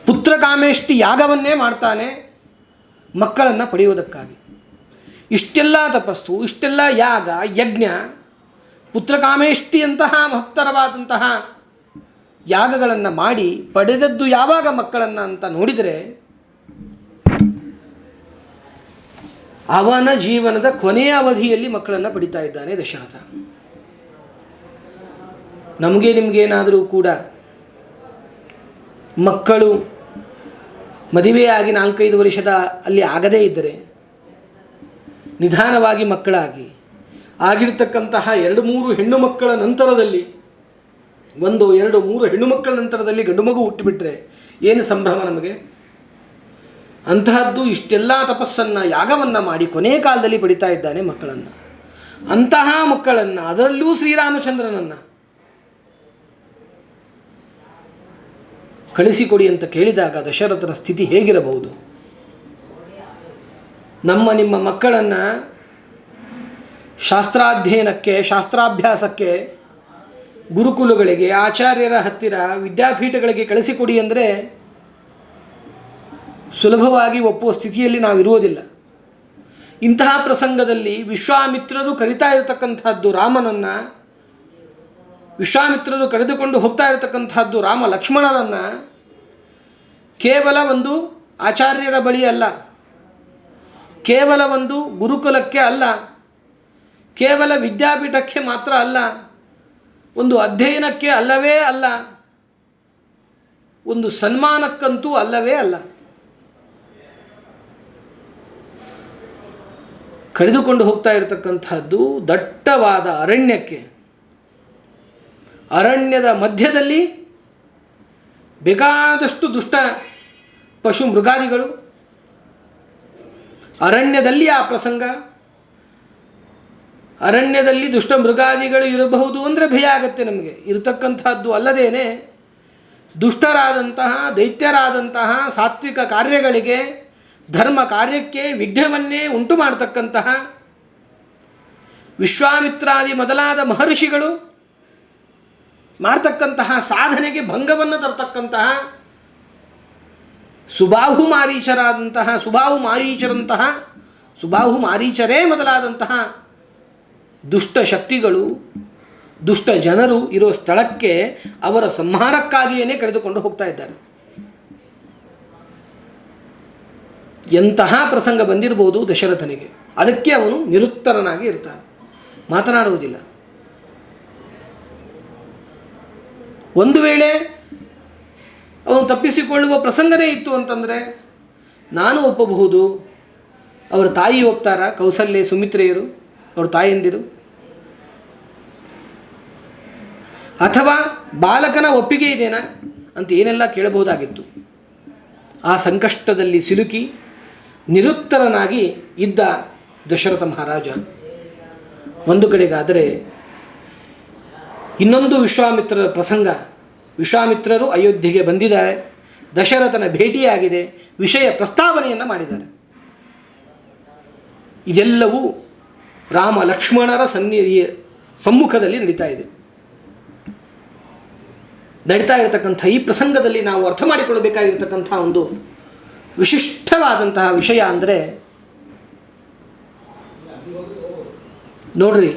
ಪುತ್ರಕಾಮೇಷ್ಟಿ ಯಾಗವನ್ನೇ ಮಾಡ್ತಾನೆ ಮಕ್ಕಳನ್ನು ಪಡೆಯುವುದಕ್ಕಾಗಿ. ಇಷ್ಟೆಲ್ಲ ತಪಸ್ಸು, ಇಷ್ಟೆಲ್ಲ ಯಾಗ ಯಜ್ಞ, ಪುತ್ರಕಾಮೇಷ್ಟಿಯಂತಹ ಮಹತ್ತರವಾದಂತಹ ಯಾಗಗಳನ್ನು ಮಾಡಿ ಪಡೆದದ್ದು ಯಾವಾಗ ಮಕ್ಕಳನ್ನು ಅಂತ ನೋಡಿದರೆ ಅವನ ಜೀವನದ ಕೊನೆಯ ಅವಧಿಯಲ್ಲಿ ಮಕ್ಕಳನ್ನು ಪಡಿತಾ ಇದ್ದಾನೆ ದಶರಥ. ನಮಗೆ ನಿಮಗೇನಾದರೂ ಕೂಡ ಮಕ್ಕಳು ಮದುವೆಯಾಗಿ 4-5 ವರ್ಷದ ಅಲ್ಲಿ ಆಗದೇ ಇದ್ದರೆ ನಿಧಾನವಾಗಿ ಮಕ್ಕಳಾಗಿ ಆಗಿರ್ತಕ್ಕಂತಹ 2-3 ಹೆಣ್ಣು ಮಕ್ಕಳ ನಂತರದಲ್ಲಿ 1-2-3 ಹೆಣ್ಣು ಮಕ್ಕಳ ನಂತರದಲ್ಲಿ ಗಂಡು ಮಗು ಹುಟ್ಟಿಬಿಟ್ರೆ ಏನು ಸಂಭ್ರಮ ನಮಗೆ. ಅಂತಹದ್ದು ಇಷ್ಟೆಲ್ಲ ತಪಸ್ಸನ್ನು ಯಾಗವನ್ನು ಮಾಡಿ ಕೊನೆಯ ಕಾಲದಲ್ಲಿ ಪಡಿತಾ ಇದ್ದಾನೆ ಮಕ್ಕಳನ್ನು. ಅಂತಹ ಮಕ್ಕಳನ್ನು, ಅದರಲ್ಲೂ ಶ್ರೀರಾಮಚಂದ್ರನನ್ನು ಕಳಿಸಿಕೊಡಿ ಅಂತ ಕೇಳಿದಾಗ ದಶರಥನ ಸ್ಥಿತಿ ಹೇಗಿರಬಹುದು? ನಿಮ್ಮ ಮಕ್ಕಳನ್ನು ಶಾಸ್ತ್ರಾಧ್ಯಯನಕ್ಕೆ, ಶಾಸ್ತ್ರಾಭ್ಯಾಸಕ್ಕೆ ಗುರುಕುಲಗಳಿಗೆ, ಆಚಾರ್ಯರ ಹತ್ತಿರ, ವಿದ್ಯಾಪೀಠಗಳಿಗೆ ಕಳಿಸಿಕೊಡಿ ಅಂದರೆ ಸುಲಭವಾಗಿ ಒಪ್ಪುವ ಸ್ಥಿತಿಯಲ್ಲಿ ನಾವಿರುವುದಿಲ್ಲ. ಇಂತಹ ಪ್ರಸಂಗದಲ್ಲಿ ವಿಶ್ವಾಮಿತ್ರರು ಕರಿತಾ ಇರತಕ್ಕಂಥದ್ದು ರಾಮನನ್ನು, ವಿಶ್ವಾಮಿತ್ರರು ಕರೆದುಕೊಂಡು ಹೋಗ್ತಾ ಇರತಕ್ಕಂಥದ್ದು ರಾಮ ಲಕ್ಷ್ಮಣರನ್ನು ಕೇವಲ ಒಂದು ಆಚಾರ್ಯರ ಬಳಿ ಅಲ್ಲ, ಕೇವಲ ಒಂದು ಗುರುಕುಲಕ್ಕೆ ಅಲ್ಲ, ಕೇವಲ ವಿದ್ಯಾಪೀಠಕ್ಕೆ ಮಾತ್ರ ಅಲ್ಲ, ಒಂದು ಅಧ್ಯಯನಕ್ಕೆ ಅಲ್ಲವೇ ಅಲ್ಲ, ಒಂದು ಸನ್ಮಾನಕ್ಕಂತೂ ಅಲ್ಲವೇ ಅಲ್ಲ. ಕರೆದುಕೊಂಡು ಹೋಗ್ತಾ ಇರತಕ್ಕಂಥದ್ದು ದಟ್ಟವಾದ ಅರಣ್ಯಕ್ಕೆ. ಅರಣ್ಯದ ಮಧ್ಯದಲ್ಲಿ ಬೇಕಾದಷ್ಟು ದುಷ್ಟ ಪಶು ಮೃಗಾದಿಗಳು, ಅರಣ್ಯದಲ್ಲಿ ಆ ಪ್ರಸಂಗ, ಅರಣ್ಯದಲ್ಲಿ ದುಷ್ಟ ಮೃಗಾದಿಗಳು ಇರಬಹುದು ಅಂದರೆ ಭಯ ಆಗುತ್ತೆ ನಮಗೆ. ಇರತಕ್ಕಂಥದ್ದು ಅಲ್ಲದೇನೆ ದುಷ್ಟರಾದಂತಹ, ದೈತ್ಯರಾದಂತಹ ಸಾತ್ವಿಕ ಕಾರ್ಯಗಳಿಗೆ, ಧರ್ಮ ಕಾರ್ಯಕ್ಕೆ ವಿಘ್ನವನ್ನೇ ಉಂಟು ಮಾಡತಕ್ಕಂತಹ ವಿಶ್ವಾಮಿತ್ರಾದಿ ಮೊದಲಾದ ಮಹರ್ಷಿಗಳು ಮಾಡ್ತಕ್ಕಂತಹ ಸಾಧನೆಗೆ ಭಂಗವನ್ನು ತರತಕ್ಕಂತಹ ಸುಬಾಹು ಮಾರೀಚರೇ ಮೊದಲಾದಂತಹ ದುಷ್ಟ ಶಕ್ತಿಗಳು, ದುಷ್ಟ ಜನರು ಇರೋ ಸ್ಥಳಕ್ಕೆ ಅವರ ಸಂಹಾರಕ್ಕಾಗಿಯೇ ಕರೆದುಕೊಂಡು ಹೋಗ್ತಾ ಇದ್ದಾರೆ. ಎಂತಹ ಪ್ರಸಂಗ ಬಂದಿರಬಹುದು ದಶರಥನಿಗೆ. ಅದಕ್ಕೆ ಅವನು ನಿರುತ್ತರನಾಗಿ ಇರ್ತಾನೆ, ಮಾತನಾಡುವುದಿಲ್ಲ. ಒಂದು ವೇಳೆ ಅವನು ತಪ್ಪಿಸಿಕೊಳ್ಳುವ ಪ್ರಸಂಗನೇ ಇತ್ತು ಅಂತಂದರೆ ನಾನು ಒಪ್ಪಬಹುದು, ಅವರ ತಾಯಿ ಹೋಗ್ತಾರ, ಕೌಸಲ್ಯ ಸುಮಿತ್ರೆಯರು ಅವ್ರ ತಾಯಂದಿರು, ಅಥವಾ ಬಾಲಕನ ಒಪ್ಪಿಗೆ ಇದೆನಾ ಅಂತ ಏನೆಲ್ಲ ಕೇಳಬಹುದಾಗಿತ್ತು. ಆ ಸಂಕಷ್ಟದಲ್ಲಿ ಸಿಲುಕಿ ನಿರುತ್ತರನಾಗಿ ಇದ್ದ ದಶರಥ ಮಹಾರಾಜ ಒಂದು ಕಡೆಗಾದರೆ, ಇನ್ನೊಂದು ವಿಶ್ವಾಮಿತ್ರರ ಪ್ರಸಂಗ. ವಿಶ್ವಾಮಿತ್ರರು ಅಯೋಧ್ಯೆಗೆ ಬಂದಿದ್ದಾರೆ, ದಶರಥನ ಭೇಟಿಯಾಗಿದೆ, ವಿಷಯ ಪ್ರಸ್ತಾವನೆಯನ್ನು ಮಾಡಿದ್ದಾರೆ. ಇದೆಲ್ಲವೂ ರಾಮ ಲಕ್ಷ್ಮಣರ ಸಮ್ಮುಖದಲ್ಲಿ ನಡೀತಾ ಇರತಕ್ಕಂಥ ಈ ಪ್ರಸಂಗದಲ್ಲಿ ನಾವು ಅರ್ಥ ಮಾಡಿಕೊಳ್ಳಬೇಕಾಗಿರ್ತಕ್ಕಂಥ ಒಂದು ವಿಶಿಷ್ಟವಾದಂತಹ ವಿಷಯ ಅಂದರೆ, ನೋಡ್ರಿ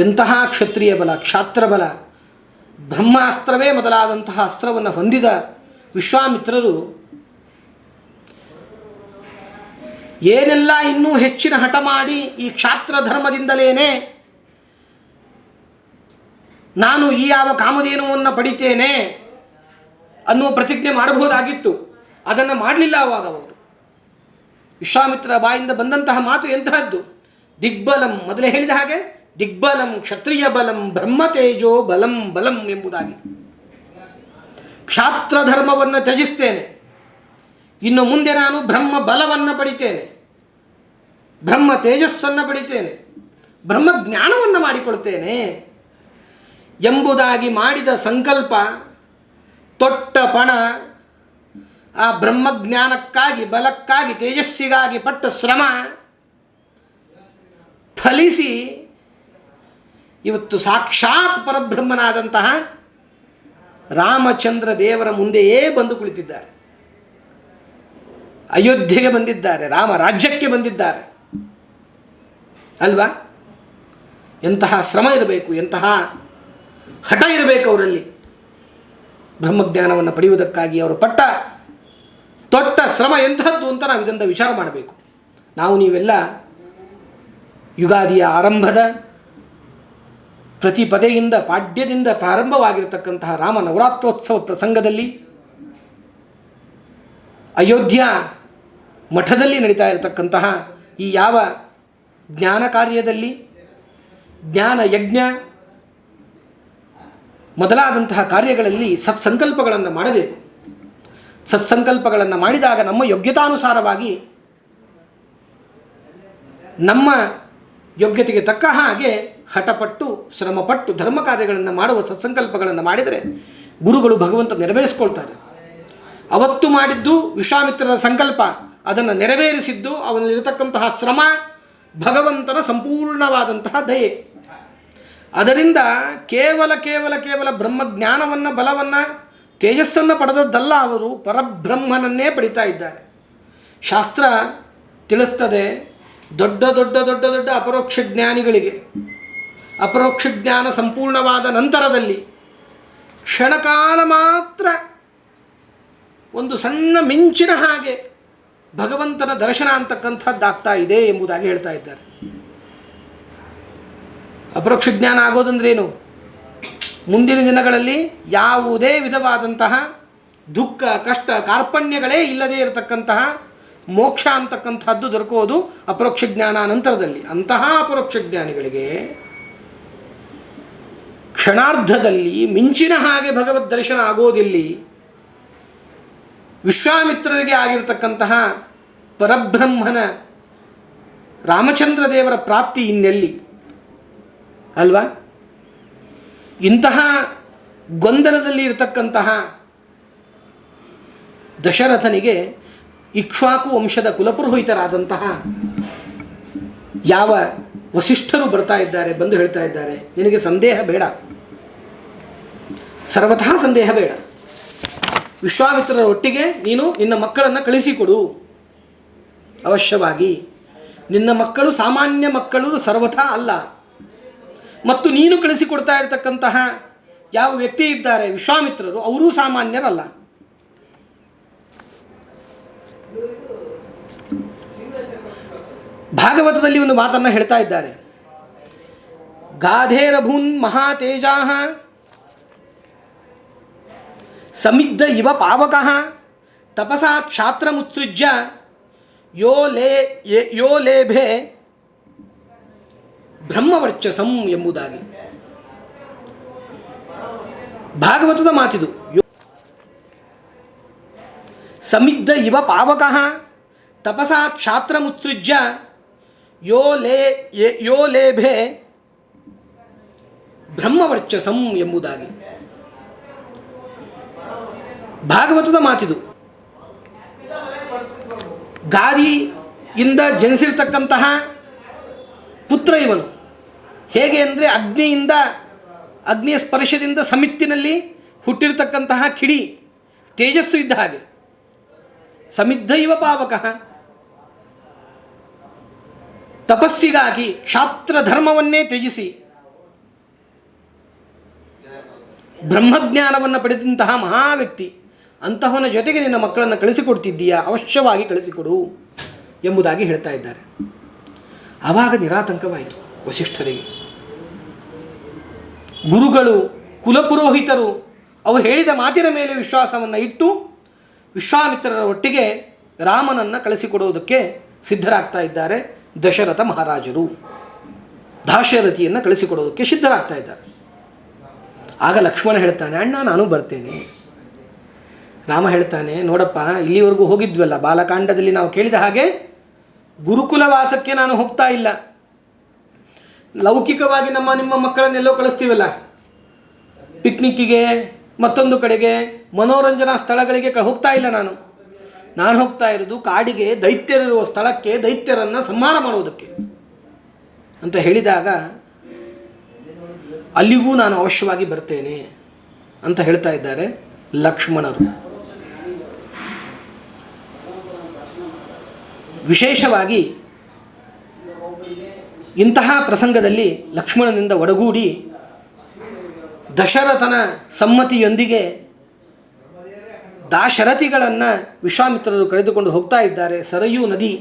ಎಂತಹ ಕ್ಷತ್ರಿಯ ಬಲ, ಕ್ಷಾತ್ರ ಬಲ, ಬ್ರಹ್ಮಾಸ್ತ್ರವೇ ಮೊದಲಾದಂತಹ ಅಸ್ತ್ರವನ್ನು ಹೊಂದಿದ ವಿಶ್ವಾಮಿತ್ರರು ಏನೆಲ್ಲ ಇನ್ನೂ ಹೆಚ್ಚಿನ ಹಠ ಮಾಡಿ ಈ ಕ್ಷಾತ್ರ ಧರ್ಮದಿಂದಲೇ ನಾನು ಈ ಯಾವ ಕಾಮಧೇನುವನ್ನು ಪಡಿತೇನೆ ಅನ್ನುವ ಪ್ರತಿಜ್ಞೆ ಮಾಡಬಹುದಾಗಿತ್ತು. ಅದನ್ನು ಮಾಡಲಿಲ್ಲ. ಆವಾಗ ಅವರು ವಿಶ್ವಾಮಿತ್ರ ಬಾಯಿಂದ ಬಂದಂತಹ ಮಾತು ಎಂತಹದ್ದು? ದಿಗ್ಬಲಂ, ಮೊದಲೇ ಹೇಳಿದ ಹಾಗೆ ದಿಗ್ಬಲಂ ಕ್ಷತ್ರಿಯ ಬಲಂ ಬ್ರಹ್ಮತೇಜೋ ಬಲಂ ಬಲಂ ಎಂಬುದಾಗಿ. ಕ್ಷಾತ್ರ ಧರ್ಮವನ್ನು ತ್ಯಜಿಸ್ತೇನೆ, ಇನ್ನು ಮುಂದೆ ನಾನು ಬ್ರಹ್ಮ ಬಲವನ್ನು ಪಡಿತೇನೆ, ಬ್ರಹ್ಮ ತೇಜಸ್ಸನ್ನು ಪಡಿತೇನೆ, ಬ್ರಹ್ಮ ಜ್ಞಾನವನ್ನು ಮಾಡಿಕೊಳ್ತೇನೆ ಎಂಬುದಾಗಿ ಮಾಡಿದ ಸಂಕಲ್ಪ, ತೊಟ್ಟ ಪಣ, ಆ ಬ್ರಹ್ಮಜ್ಞಾನಕ್ಕಾಗಿ, ಬಲಕ್ಕಾಗಿ, ತೇಜಸ್ಸಿಗಾಗಿ ಪಟ್ಟ ಶ್ರಮ ಫಲಿಸಿ ಇವತ್ತು ಸಾಕ್ಷಾತ್ ಪರಬ್ರಹ್ಮನಾದಂತಹ ರಾಮಚಂದ್ರ ದೇವರ ಮುಂದೆಯೇ ಬಂದು ಕುಳಿತಿದ್ದಾರೆ. ಅಯೋಧ್ಯೆಗೆ ಬಂದಿದ್ದಾರೆ, ರಾಮ ರಾಜ್ಯಕ್ಕೆ ಬಂದಿದ್ದಾರೆ ಅಲ್ವಾ? ಎಂತಹ ಶ್ರಮ ಇರಬೇಕು, ಎಂತಹ ಹಠ ಇರಬೇಕು ಅವರಲ್ಲಿ. ಬ್ರಹ್ಮಜ್ಞಾನವನ್ನು ಪಡೆಯುವುದಕ್ಕಾಗಿ ಅವರು ತೊಟ್ಟ ಶ್ರಮ ಎಂತಹದ್ದು ಅಂತ ನಾವು ಇದರಿಂದ ವಿಚಾರ ಮಾಡಬೇಕು. ನಾವು ನೀವೆಲ್ಲ ಯುಗಾದಿಯ ಆರಂಭದ ಪ್ರತಿಪದೆಯಿಂದ, ಪಾಡ್ಯದಿಂದ ಪ್ರಾರಂಭವಾಗಿರತಕ್ಕಂತಹ ರಾಮ ನವರಾತ್ರೋತ್ಸವ ಪ್ರಸಂಗದಲ್ಲಿ ಅಯೋಧ್ಯ ಮಠದಲ್ಲಿ ನಡೀತಾ ಇರತಕ್ಕಂತಹ ಈ ಯಾವ ಜ್ಞಾನ ಕಾರ್ಯದಲ್ಲಿ, ಜ್ಞಾನ ಯಜ್ಞ ಮೊದಲಾದಂತಹ ಕಾರ್ಯಗಳಲ್ಲಿ ಸತ್ಸಂಕಲ್ಪಗಳನ್ನು ಮಾಡಬೇಕು. ಸತ್ಸಂಕಲ್ಪಗಳನ್ನು ಮಾಡಿದಾಗ ನಮ್ಮ ಯೋಗ್ಯತಾನುಸಾರವಾಗಿ, ನಮ್ಮ ಯೋಗ್ಯತೆಗೆ ತಕ್ಕ ಹಾಗೆ ಹಠಪಟ್ಟು, ಶ್ರಮಪಟ್ಟು ಧರ್ಮ ಕಾರ್ಯಗಳನ್ನು ಮಾಡುವ ಸತ್ಸಂಕಲ್ಪಗಳನ್ನು ಮಾಡಿದರೆ ಗುರುಗಳು ಭಗವಂತ ನೆರವೇರಿಸ್ಕೊಳ್ತಾರೆ. ಅವತ್ತು ಮಾಡಿದ್ದು ವಿಶ್ವಾಮಿತ್ರರ ಸಂಕಲ್ಪ, ಅದನ್ನು ನೆರವೇರಿಸಿದ್ದು ಅವನಲ್ಲಿರತಕ್ಕಂತಹ ಶ್ರಮ, ಭಗವಂತನ ಸಂಪೂರ್ಣವಾದಂತಹ ದಯೆ. ಅದರಿಂದ ಕೇವಲ ಬ್ರಹ್ಮಜ್ಞಾನವನ್ನು, ಬಲವನ್ನು, ತೇಜಸ್ಸನ್ನು ಪಡೆದದ್ದಲ್ಲ, ಅವರು ಪರಬ್ರಹ್ಮನನ್ನೇ ಪಡಿತಾ ಇದ್ದಾರೆ. ಶಾಸ್ತ್ರ ತಿಳಿಸ್ತದೆ, ದೊಡ್ಡ ಅಪರೋಕ್ಷ ಜ್ಞಾನಿಗಳಿಗೆ ಅಪರೋಕ್ಷ ಜ್ಞಾನ ಸಂಪೂರ್ಣವಾದ ನಂತರದಲ್ಲಿ ಕ್ಷಣಕಾಲ ಮಾತ್ರ ಒಂದು ಸಣ್ಣ ಮಿಂಚಿನ ಹಾಗೆ ಭಗವಂತನ ದರ್ಶನ ಅಂತಕ್ಕಂಥದ್ದಾಗ್ತಾ ಇದೆ ಎಂಬುದಾಗಿ ಹೇಳ್ತಾ ಇದ್ದಾರೆ. ಅಪರೋಕ್ಷ ಜ್ಞಾನ ಆಗೋದಂದ್ರೇನು? ಮುಂದಿನ ದಿನಗಳಲ್ಲಿ ಯಾವುದೇ ವಿಧವಾದಂತಹ ದುಃಖ, ಕಷ್ಟ, ಕಾರ್ಪಣ್ಯಗಳೇ ಇಲ್ಲದೇ ಇರತಕ್ಕಂತಹ ಮೋಕ್ಷ ಅಂತಕ್ಕಂಥದ್ದು ದೊರಕುವುದು ಅಪರೋಕ್ಷ ಜ್ಞಾನ ನಂತರದಲ್ಲಿ. ಅಂತಹ ಅಪರೋಕ್ಷ ಜ್ಞಾನಿಗಳಿಗೆ ಕ್ಷಣಾರ್ಧದಲ್ಲಿ ಮಿಂಚಿನ ಹಾಗೆ ಭಗವದ್ ದರ್ಶನ ಆಗೋದಿಲ್ಲಿ. ವಿಶ್ವಾಮಿತ್ರರಿಗೆ ಆಗಿರತಕ್ಕಂತಹ ಪರಬ್ರಹ್ಮನ ರಾಮಚಂದ್ರ ದೇವರ ಪ್ರಾಪ್ತಿ ಇನ್ನೆಲ್ಲಿ ಅಲ್ವಾ? ಇಂತಹ ಗೊಂದಲದಲ್ಲಿ ಇರತಕ್ಕಂತಹ ದಶರಥನಿಗೆ ಇಕ್ಷ್ವಾಕು ವಂಶದ ಕುಲಪುರೋಹಿತರಾದಂತಹ ಯಾವ ವಸಿಷ್ಠರು ಬರ್ತಾ ಇದ್ದಾರೆ, ಬಂದು ಹೇಳ್ತಾ ಇದ್ದಾರೆ, ನಿನಗೆ ಸಂದೇಹ ಬೇಡ, ಸರ್ವಥಾ ಸಂದೇಹ ಬೇಡ, ವಿಶ್ವಾಮಿತ್ರರ ಒಟ್ಟಿಗೆ ನೀನು ನಿನ್ನ ಮಕ್ಕಳನ್ನು ಕಳಿಸಿಕೊಡು ಅವಶ್ಯವಾಗಿ. ನಿನ್ನ ಮಕ್ಕಳು ಸಾಮಾನ್ಯ ಮಕ್ಕಳು ಸರ್ವಥಾ ಅಲ್ಲ. ಮತ್ತು ನೀನು ಕಳಿಸಿಕೊಡ್ತಾ ಇರತಕ್ಕಂತಹ ಯಾವ ವ್ಯಕ್ತಿ ಇದ್ದಾರೆ ವಿಶ್ವಾಮಿತ್ರರು, ಅವರೂ ಸಾಮಾನ್ಯರಲ್ಲ. ಭಾಗವತದಲ್ಲಿ ಒಂದು ಮಾತನ್ನು ಹೇಳ್ತಾ ಇದ್ದಾರೆ, ಗಾಧೇರಭೂನ್ ಮಹಾತೇಜಾಃ ಸಮಿಗ್ಧ ಇವ ಪಾವಕಃ ತಪಸಾ ಕ್ಷಾತ್ರಮುತ್ಸೃಜ್ಯ ಯೋ ಲೇಭೆ ಬ್ರಹ್ಮವರ್ಚಸಂ ಎಂಬುದಾಗಿ ಭಾಗವತದ ಮಾತಿದು. ಸಮಿದ್ಧ ಇವ ಪಾವಕಃ ತಪಸಾ ಕ್ಷಾತ್ರಮುತ್ಸೃಜ್ಯ ಯೋ ಲೇಭೆ ಬ್ರಹ್ಮವರ್ಚಸಂ ಎಂಬುದಾಗಿ ಭಾಗವತದ ಮಾತಿದು. ಗಾದಿಯಿಂದ ಜನಿಸಿರ್ತಕ್ಕಂತಹ ಪುತ್ರ ಇವನು. ಹೇಗೆ ಅಂದರೆ ಅಗ್ನಿಯ ಸ್ಪರ್ಶದಿಂದ ಸಮಿತ್ತಿನಲ್ಲಿ ಹುಟ್ಟಿರ್ತಕ್ಕಂತಹ ಕಿಡಿ ತೇಜಸ್ಸು ಇದ್ದ ಹಾಗೆ. ಸಮಿದ್ಧ ಇವ ಪಾವಕಃ, ತಪಸ್ಸಿಗಾಗಿ ಕ್ಷಾತ್ರ ಧರ್ಮವನ್ನೇ ತ್ಯಜಿಸಿ ಬ್ರಹ್ಮಜ್ಞಾನವನ್ನು ಪಡೆದಂತಹ ಮಹಾವ್ಯಕ್ತಿ, ಅಂತಹವನ ಜೊತೆಗೆ ನಿನ್ನ ಮಕ್ಕಳನ್ನು ಕಳಿಸಿಕೊಡ್ತಿದ್ದೀಯಾ, ಅವಶ್ಯವಾಗಿ ಕಳಿಸಿಕೊಡು ಎಂಬುದಾಗಿ ಹೇಳ್ತಾ ಇದ್ದಾರೆ. ಆವಾಗ ನಿರಾತಂಕವಾಯಿತು ವಸಿಷ್ಠರಿಗೆ. ಗುರುಗಳು, ಕುಲಪುರೋಹಿತರು ಅವರು ಹೇಳಿದ ಮಾತಿನ ಮೇಲೆ ವಿಶ್ವಾಸವನ್ನು ಇಟ್ಟು ವಿಶ್ವಾಮಿತ್ರರ ಒಟ್ಟಿಗೆ ರಾಮನನ್ನು ಕಳಿಸಿಕೊಡುವುದಕ್ಕೆ ಸಿದ್ಧರಾಗ್ತಾ ಇದ್ದಾರೆ. ದಶರಥ ಮಹಾರಾಜರು ದಾಶರಥಿಯನ್ನು ಕಳಿಸಿಕೊಡೋದಕ್ಕೆ ಸಿದ್ಧರಾಗ್ತಾ ಇದ್ದಾರೆ. ಆಗ ಲಕ್ಷ್ಮಣ ಹೇಳ್ತಾನೆ, ಅಣ್ಣ ನಾನು ಬರ್ತೇನೆ. ರಾಮ ಹೇಳ್ತಾನೆ, ನೋಡಪ್ಪ, ಇಲ್ಲಿವರೆಗೂ ಹೋಗಿದ್ವಲ್ಲ, ಬಾಲಕಾಂಡದಲ್ಲಿ ನಾವು ಕೇಳಿದ ಹಾಗೆ ಗುರುಕುಲವಾಸಕ್ಕೆ ನಾನು ಹೋಗ್ತಾ ಇಲ್ಲ. ಲೌಕಿಕವಾಗಿ ನಿಮ್ಮ ಮಕ್ಕಳನ್ನೆಲ್ಲೋ ಕಳಿಸ್ತೀವಲ್ಲ, ಪಿಕ್ನಿಕ್ಕಿಗೆ, ಮತ್ತೊಂದು ಕಡೆಗೆ, ಮನೋರಂಜನಾ ಸ್ಥಳಗಳಿಗೆ ಹೋಗ್ತಾ ಇಲ್ಲ. ನಾನು ಹೋಗ್ತಾ ಇರೋದು ಕಾಡಿಗೆ, ದೈತ್ಯರಿರುವ ಸ್ಥಳಕ್ಕೆ, ದೈತ್ಯರನ್ನು ಸಂಹಾರ ಮಾಡುವುದಕ್ಕೆ ಅಂತ ಹೇಳಿದಾಗ ಅಲ್ಲಿಗೂ ನಾನು ಅವಶ್ಯವಾಗಿ ಬರ್ತೇನೆ ಅಂತ ಹೇಳ್ತಾ ಇದ್ದಾರೆ ಲಕ್ಷ್ಮಣರು. ವಿಶೇಷವಾಗಿ ಇಂತಹ ಪ್ರಸಂಗದಲ್ಲಿ ಲಕ್ಷ್ಮಣನಿಂದ ಒಡಗೂಡಿ ದಶರಥನ ಸಮ್ಮತಿಯೊಂದಿಗೆ ದಾಶರಥಿಗಳನ್ನು ವಿಶ್ವಾಮಿತ್ರರು ಕರೆದುಕೊಂಡು ಹೋಗ್ತಾ ಇದ್ದಾರೆ. ಸರಯೂ ನದಿ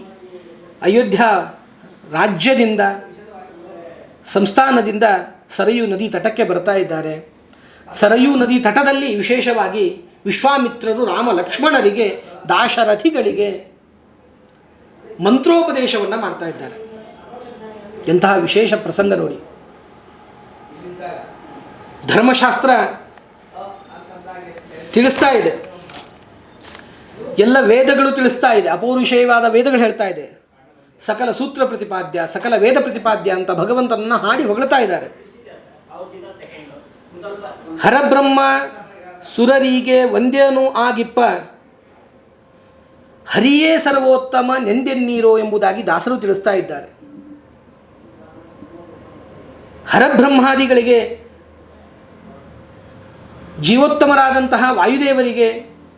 ಅಯೋಧ್ಯ ರಾಜ್ಯದಿಂದ, ಸಂಸ್ಥಾನದಿಂದ ಸರಯೂ ನದಿ ತಟಕ್ಕೆ ಬರ್ತಾ ಇದ್ದಾರೆ. ಸರಯೂ ನದಿ ತಟದಲ್ಲಿ ವಿಶೇಷವಾಗಿ ವಿಶ್ವಾಮಿತ್ರರು ರಾಮ ಲಕ್ಷ್ಮಣರಿಗೆ, ದಾಶರಥಿಗಳಿಗೆ ಮಂತ್ರೋಪದೇಶವನ್ನು ಮಾಡ್ತಾ ಇದ್ದಾರೆ. ಎಂತಹ ವಿಶೇಷ ಪ್ರಸಂಗ ನೋಡಿ. ಧರ್ಮಶಾಸ್ತ್ರ ತಿಳಿಸ್ತಾ ಇದೆ, ಎಲ್ಲ ವೇದಗಳು ತಿಳಿಸ್ತಾ ಇದೆ, ಅಪೌರುಷೇಯವಾದ ವೇದಗಳು ಹೇಳ್ತಾ ಇದೆ. ಸಕಲ ಸೂತ್ರ ಪ್ರತಿಪಾದ್ಯ, ಸಕಲ ವೇದ ಪ್ರತಿಪಾದ್ಯ ಅಂತ ಭಗವಂತನನ್ನು ಹಾಡಿ ಹೊಗಳ್ತಾ ಇದ್ದಾರೆ. ಹರಬ್ರಹ್ಮ ಸುರರಿಗೆ ವಂದ್ಯನೂ ಆಗಿಪ್ಪ, ಹರಿಯೇ ಸರ್ವೋತ್ತಮ ನೆಂದೆನ್ನೀರೋ ಎಂಬುದಾಗಿ ದಾಸರು ತಿಳಿಸ್ತಾ ಇದ್ದಾರೆ. ಹರಬ್ರಹ್ಮಾದಿಗಳಿಗೆ, ಜೀವೋತ್ತಮರಾದಂತಹ ವಾಯುದೇವರಿಗೆ,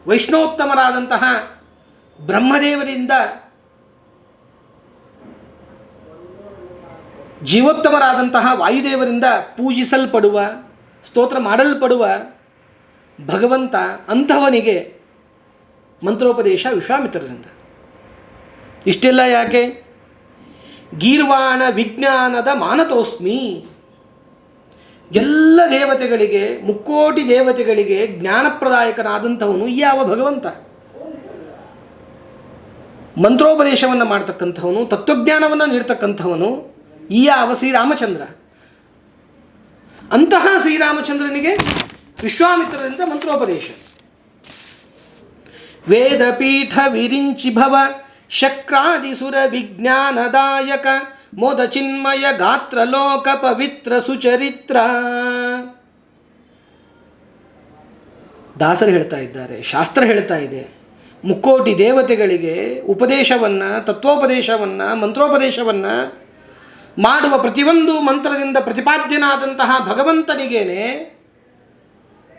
ವೈಷ್ಣವೋತ್ತಮರಾದಂತಹ ಬ್ರಹ್ಮದೇವರಿಂದ, ಜೀವೋತ್ತಮರಾದಂತಹ ವಾಯುದೇವರಿಂದ ಪೂಜಿಸಲ್ಪಡುವ, ಸ್ತೋತ್ರ ಮಾಡಲ್ಪಡುವ ಭಗವಂತ ಅಂಥವನಿಗೆ ಮಂತ್ರೋಪದೇಶ ವಿಶ್ವಾಮಿತ್ರರಿಂದ. ಇಷ್ಟೆಲ್ಲ ಯಾಕೆ? ಗೀರ್ವಾಣ ವಿಜ್ಞಾನದ ಮಾನತೋಸ್ಮಿ, ಎಲ್ಲ ದೇವತೆಗಳಿಗೆ, ಮುಕ್ಕೋಟಿ ದೇವತೆಗಳಿಗೆ ಜ್ಞಾನಪ್ರದಾಯಕನಾದಂಥವನು ಯಾವ ಭಗವಂತ. ಮಂತ್ರೋಪದೇಶವನ್ನು ಮಾಡ್ತಕ್ಕಂಥವನು, ತತ್ವಜ್ಞಾನವನ್ನು ನೀಡ್ತಕ್ಕಂಥವನು ಯಾವ ಶ್ರೀರಾಮಚಂದ್ರ. ಅಂತಹ ಶ್ರೀರಾಮಚಂದ್ರನಿಗೆ ವಿಶ್ವಾಮಿತ್ರರಿಂದ ಮಂತ್ರೋಪದೇಶ. ವೇದಪೀಠ ವಿರಿಂಚಿ ಭವ ಶಕ್ರಾದಿಸುರ ವಿಜ್ಞಾನದಾಯಕ ಮೋದ ಚಿನ್ಮಯ ಗಾತ್ರ ಲೋಕ ಪವಿತ್ರ ಸುಚರಿತ್ರ. ದಾಸರು ಹೇಳ್ತಾ ಇದ್ದಾರೆ, ಶಾಸ್ತ್ರ ಹೇಳ್ತಾ ಇದೆ, ಮುಕ್ಕೋಟಿ ದೇವತೆಗಳಿಗೆ ಉಪದೇಶವನ್ನು, ತತ್ವೋಪದೇಶವನ್ನು, ಮಂತ್ರೋಪದೇಶವನ್ನು ಮಾಡುವ ಪ್ರತಿಯೊಂದು ಮಂತ್ರದಿಂದ ಪ್ರತಿಪಾದ್ಯನಾದಂತಹ ಭಗವಂತನಿಗೇನೆ,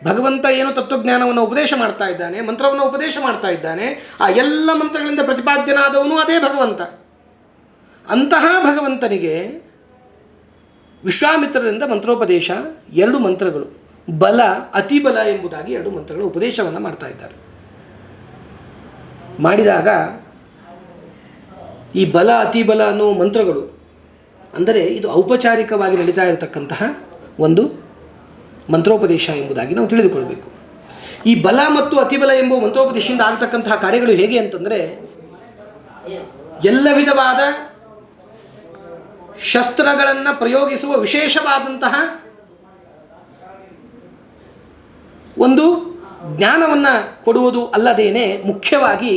ಭಗವಂತ ಏನು ತತ್ವಜ್ಞಾನವನ್ನು ಉಪದೇಶ ಮಾಡ್ತಾ ಇದ್ದಾನೆ, ಮಂತ್ರವನ್ನು ಉಪದೇಶ ಮಾಡ್ತಾ ಇದ್ದಾನೆ, ಆ ಎಲ್ಲ ಮಂತ್ರಗಳಿಂದ ಪ್ರತಿಪಾದ್ಯನಾದವನು ಅದೇ ಭಗವಂತ. ಅಂತಹ ಭಗವಂತನಿಗೆ ವಿಶ್ವಾಮಿತ್ರರಿಂದ ಮಂತ್ರೋಪದೇಶ, 2 ಮಂತ್ರಗಳು, ಬಲ ಅತಿಬಲ ಎಂಬುದಾಗಿ 2 ಮಂತ್ರಗಳ ಉಪದೇಶವನ್ನು ಮಾಡ್ತಾ ಇದ್ದಾರೆ. ಮಾಡಿದಾಗ ಈ ಬಲ ಅತಿಬಲ ಅನ್ನೋ ಮಂತ್ರಗಳು, ಅಂದರೆ ಇದು ಔಪಚಾರಿಕವಾಗಿ ನಡೀತಾ ಇರತಕ್ಕಂತಹ ಒಂದು ಮಂತ್ರೋಪದೇಶ ಎಂಬುದಾಗಿ ನಾವು ತಿಳಿದುಕೊಳ್ಬೇಕು. ಈ ಬಲ ಮತ್ತು ಅತಿಬಲ ಎಂಬ ಮಂತ್ರೋಪದೇಶದಿಂದ ಆಗತಕ್ಕಂತಹ ಕಾರ್ಯಗಳು ಹೇಗೆ ಅಂತಂದರೆ, ಎಲ್ಲ ವಿಧವಾದ ಶಸ್ತ್ರಗಳನ್ನು ಪ್ರಯೋಗಿಸುವ ವಿಶೇಷವಾದಂತಹ ಒಂದು ಜ್ಞಾನವನ್ನು ಕೊಡುವುದು ಅಲ್ಲದೇನೆ ಮುಖ್ಯವಾಗಿ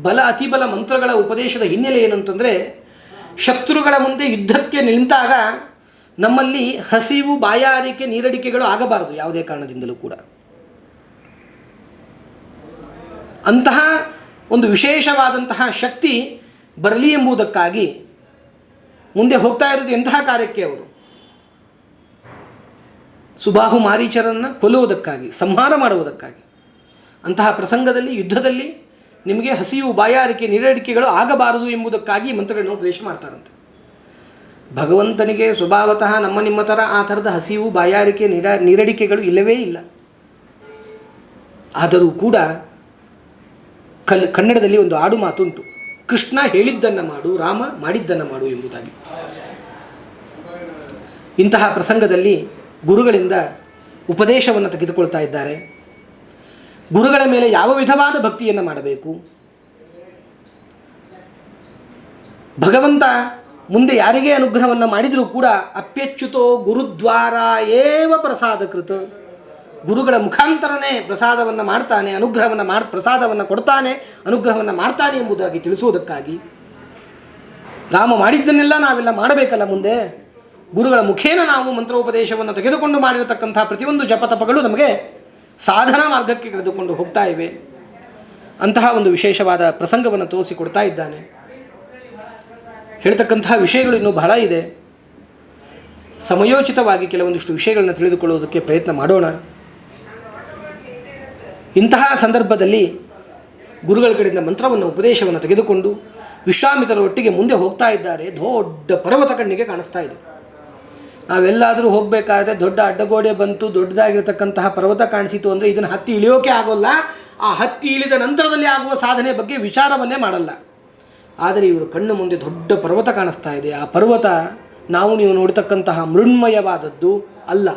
ಬಲ ಅತಿಬಲ ಮಂತ್ರಗಳ ಉಪದೇಶದ ಹಿನ್ನೆಲೆ ಏನಂತಂದರೆ ಶತ್ರುಗಳ ಮುಂದೆ ಯುದ್ಧಕ್ಕೆ ನಿಂತಾಗ ನಮ್ಮಲ್ಲಿ ಹಸಿವು ಬಾಯಾರಿಕೆ ನೀರಡಿಕೆಗಳು ಆಗಬಾರದು ಯಾವುದೇ ಕಾರಣದಿಂದಲೂ ಕೂಡ. ಅಂತಹ ಒಂದು ವಿಶೇಷವಾದಂತಹ ಶಕ್ತಿ ಬರಲಿ ಎಂಬುದಕ್ಕಾಗಿ ಮುಂದೆ ಹೋಗ್ತಾ ಇರೋದು ಎಂತಹ ಕಾರ್ಯಕ್ಕೆ ಅವರು ಸುಬಾಹು ಮಾರೀಚರನ್ನು ಕೊಲ್ಲುವುದಕ್ಕಾಗಿ, ಸಂಹಾರ ಮಾಡುವುದಕ್ಕಾಗಿ. ಅಂತಹ ಪ್ರಸಂಗದಲ್ಲಿ ಯುದ್ಧದಲ್ಲಿ ನಿಮಗೆ ಹಸಿವು ಬಾಯಾರಿಕೆ ನೀರಡಿಕೆಗಳು ಆಗಬಾರದು ಎಂಬುದಕ್ಕಾಗಿ ಮಂತ್ರಗಳನ್ನು ಉಪದೇಶ ಮಾಡ್ತಾರಂತೆ. ಭಗವಂತನಿಗೆ ಸ್ವಭಾವತಃ ನಮ್ಮ ನಿಮ್ಮ ಥರ ಆ ಥರದ ಹಸಿವು ಬಾಯಾರಿಕೆ ನೀರಡಿಕೆಗಳು ಇಲ್ಲವೇ ಇಲ್ಲ. ಆದರೂ ಕೂಡ ಕನ್ನಡದಲ್ಲಿ ಒಂದು ಆಡು ಮಾತುಂಟು, ಕೃಷ್ಣ ಹೇಳಿದ್ದನ್ನು ಮಾಡು, ರಾಮ ಮಾಡಿದ್ದನ್ನು ಮಾಡು ಎಂಬುದಾಗಿ. ಇಂತಹ ಪ್ರಸಂಗದಲ್ಲಿ ಗುರುಗಳಿಂದ ಉಪದೇಶವನ್ನು ತೆಗೆದುಕೊಳ್ತಾ ಇದ್ದಾರೆ. ಗುರುಗಳ ಮೇಲೆ ಯಾವ ವಿಧವಾದ ಭಕ್ತಿಯನ್ನು ಮಾಡಬೇಕು, ಭಗವಂತ ಮುಂದೆ ಯಾರಿಗೇ ಅನುಗ್ರಹವನ್ನು ಮಾಡಿದರೂ ಕೂಡ ಅಪ್ಯಚ್ಯುತೋ ಗುರುದ್ವಾರ ಏವ ಪ್ರಸಾದಕೃತ, ಗುರುಗಳ ಮುಖಾಂತರನೇ ಪ್ರಸಾದವನ್ನು ಮಾಡ್ತಾನೆ, ಅನುಗ್ರಹವನ್ನು ಪ್ರಸಾದವನ್ನು ಕೊಡ್ತಾನೆ, ಅನುಗ್ರಹವನ್ನು ಮಾಡ್ತಾನೆ ಎಂಬುದಾಗಿ ತಿಳಿಸುವುದಕ್ಕಾಗಿ ರಾಮ ಮಾಡಿದ್ದನ್ನೆಲ್ಲ ನಾವೆಲ್ಲ ಮಾಡಬೇಕಲ್ಲ. ಮುಂದೆ ಗುರುಗಳ ಮುಖೇನ ನಾವು ಮಂತ್ರೋಪದೇಶವನ್ನು ತೆಗೆದುಕೊಂಡು ಮಾಡಿರತಕ್ಕಂಥ ಪ್ರತಿಯೊಂದು ಜಪತಪಗಳು ನಮಗೆ ಸಾಧನಾ ಮಾರ್ಗಕ್ಕೆ ಕರೆದುಕೊಂಡು ಹೋಗ್ತಾ ಇವೆ. ಅಂತಹ ಒಂದು ವಿಶೇಷವಾದ ಪ್ರಸಂಗವನ್ನು ತೋರಿಸಿಕೊಡ್ತಾ ಇದ್ದಾನೆ. ಹೇಳ್ತಕ್ಕಂತಹ ವಿಷಯಗಳು ಇನ್ನೂ ಬಹಳ ಇದೆ. ಸಮಯೋಚಿತವಾಗಿ ಕೆಲವೊಂದಿಷ್ಟು ವಿಷಯಗಳನ್ನು ತಿಳಿದುಕೊಳ್ಳುವುದಕ್ಕೆ ಪ್ರಯತ್ನ ಮಾಡೋಣ. ಇಂತಹ ಸಂದರ್ಭದಲ್ಲಿ ಗುರುಗಳ ಕಡೆಯಿಂದ ಮಂತ್ರವನ್ನು ಉಪದೇಶವನ್ನು ತೆಗೆದುಕೊಂಡು ವಿಶ್ವಾಮಿತ್ರರ ಒಟ್ಟಿಗೆ ಮುಂದೆ ಹೋಗ್ತಾ ಇದ್ದಾರೆ. ದೊಡ್ಡ ಪರ್ವತ ಕಣ್ಣಿಗೆ ಕಾಣಿಸ್ತಾ ಇದೆ. ನಾವೆಲ್ಲಾದರೂ ಹೋಗಬೇಕಾದ್ರೆ ದೊಡ್ಡ ಅಡ್ಡಗೋಡೆ ಬಂತು, ದೊಡ್ಡದಾಗಿರ್ತಕ್ಕಂತಹ ಪರ್ವತ ಕಾಣಿಸಿತು ಅಂದರೆ ಇದನ್ನು ಹತ್ತಿ ಇಳಿಯೋಕೆ ಆಗೋಲ್ಲ. ಆ ಹತ್ತಿ ಇಳಿದ ನಂತರದಲ್ಲಿ ಆಗುವ ಸಾಧನೆ ಬಗ್ಗೆ ವಿಚಾರವನ್ನೇ ಮಾಡಲ್ಲ. ಆದರೆ ಇವರು ಕಣ್ಣು ಮುಂದೆ ದೊಡ್ಡ ಪರ್ವತ ಕಾಣಿಸ್ತಾ ಇದೆ. ಆ ಪರ್ವತ ನಾವು ನೀವು ನೋಡ್ತಕ್ಕಂತಹ ಮೃಣ್ಮಯವಾದದ್ದು ಅಲ್ಲ,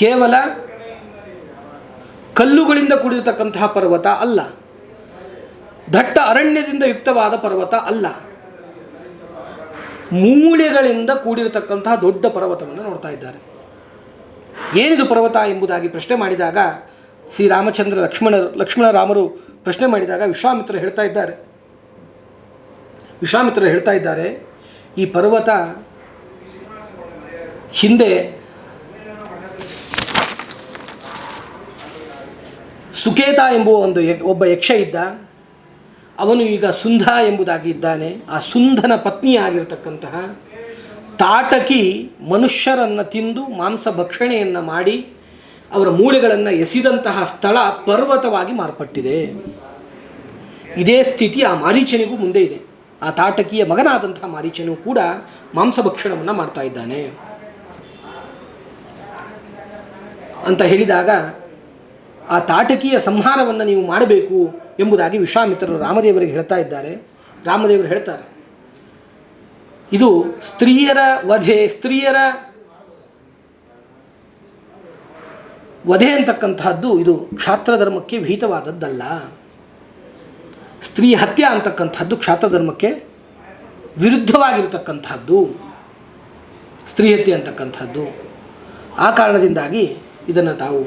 ಕೇವಲ ಕಲ್ಲುಗಳಿಂದ ಕೂಡಿರತಕ್ಕಂತಹ ಪರ್ವತ ಅಲ್ಲ, ದಟ್ಟ ಅರಣ್ಯದಿಂದ ಯುಕ್ತವಾದ ಪರ್ವತ ಅಲ್ಲ, ಮೂಳೆಗಳಿಂದ ಕೂಡಿರತಕ್ಕಂತಹ ದೊಡ್ಡ ಪರ್ವತವನ್ನು ನೋಡ್ತಾ ಇದ್ದಾರೆ. ಏನಿದು ಪರ್ವತ ಎಂಬುದಾಗಿ ಪ್ರಶ್ನೆ ಮಾಡಿದಾಗ ಶ್ರೀರಾಮಚಂದ್ರ ಲಕ್ಷ್ಮಣ ರಾಮರು ಪ್ರಶ್ನೆ ಮಾಡಿದಾಗ ವಿಶ್ವಾಮಿತ್ರರು ಹೇಳ್ತಾ ಇದ್ದಾರೆ ಈ ಪರ್ವತ ಹಿಂದೆ ಸುಕೇತ ಎಂಬುವ ಒಬ್ಬ ಯಕ್ಷ ಇದ್ದ. ಅವನು ಈಗ ಸುಂಧ ಎಂಬುದಾಗಿ ಇದ್ದಾನೆ. ಆ ಸುಂಧನ ಪತ್ನಿಯಾಗಿರ್ತಕ್ಕಂತಹ ತಾಟಕಿ ಮನುಷ್ಯರನ್ನು ತಿಂದು ಮಾಂಸ ಭಕ್ಷಣೆಯನ್ನು ಮಾಡಿ ಅವರ ಮೂಳೆಗಳನ್ನು ಎಸೆದಂತಹ ಸ್ಥಳ ಪರ್ವತವಾಗಿ ಮಾರ್ಪಟ್ಟಿದೆ. ಇದೇ ಸ್ಥಿತಿ ಆ ಮಾರೀಚನಿಗೂ ಮುಂದೆ ಇದೆ. ಆ ತಾಟಕಿಯ ಮಗನಾದಂತಹ ಮಾರೀಚನು ಕೂಡ ಮಾಂಸಭಕ್ಷಣವನ್ನು ಮಾಡ್ತಾ ಇದ್ದಾನೆ ಅಂತ ಹೇಳಿದಾಗ ಆ ತಾಟಕಿಯ ಸಂಹಾರವನ್ನು ನೀವು ಮಾಡಬೇಕು ಎಂಬುದಾಗಿ ವಿಶ್ವಾಮಿತ್ರರು ರಾಮದೇವರಿಗೆ ಹೇಳ್ತಾ ಇದ್ದಾರೆ. ರಾಮದೇವರು ಹೇಳ್ತಾರೆ, ಇದು ಸ್ತ್ರೀಯರ ವಧೆ ಅಂತಕ್ಕಂತಹದ್ದು ಇದು ಕ್ಷಾತ್ರ ಧರ್ಮಕ್ಕೆ ವಿಹಿತವಾದದ್ದಲ್ಲ. ಸ್ತ್ರೀ ಹತ್ಯೆ ಅಂತಕ್ಕಂಥದ್ದು ಕ್ಷಾತ್ರ ಧರ್ಮಕ್ಕೆ ವಿರುದ್ಧವಾಗಿರತಕ್ಕಂಥದ್ದು ಸ್ತ್ರೀ ಹತ್ಯೆ ಅಂತಕ್ಕಂಥದ್ದು. ಆ ಕಾರಣದಿಂದಾಗಿ ಇದನ್ನು ತಾವು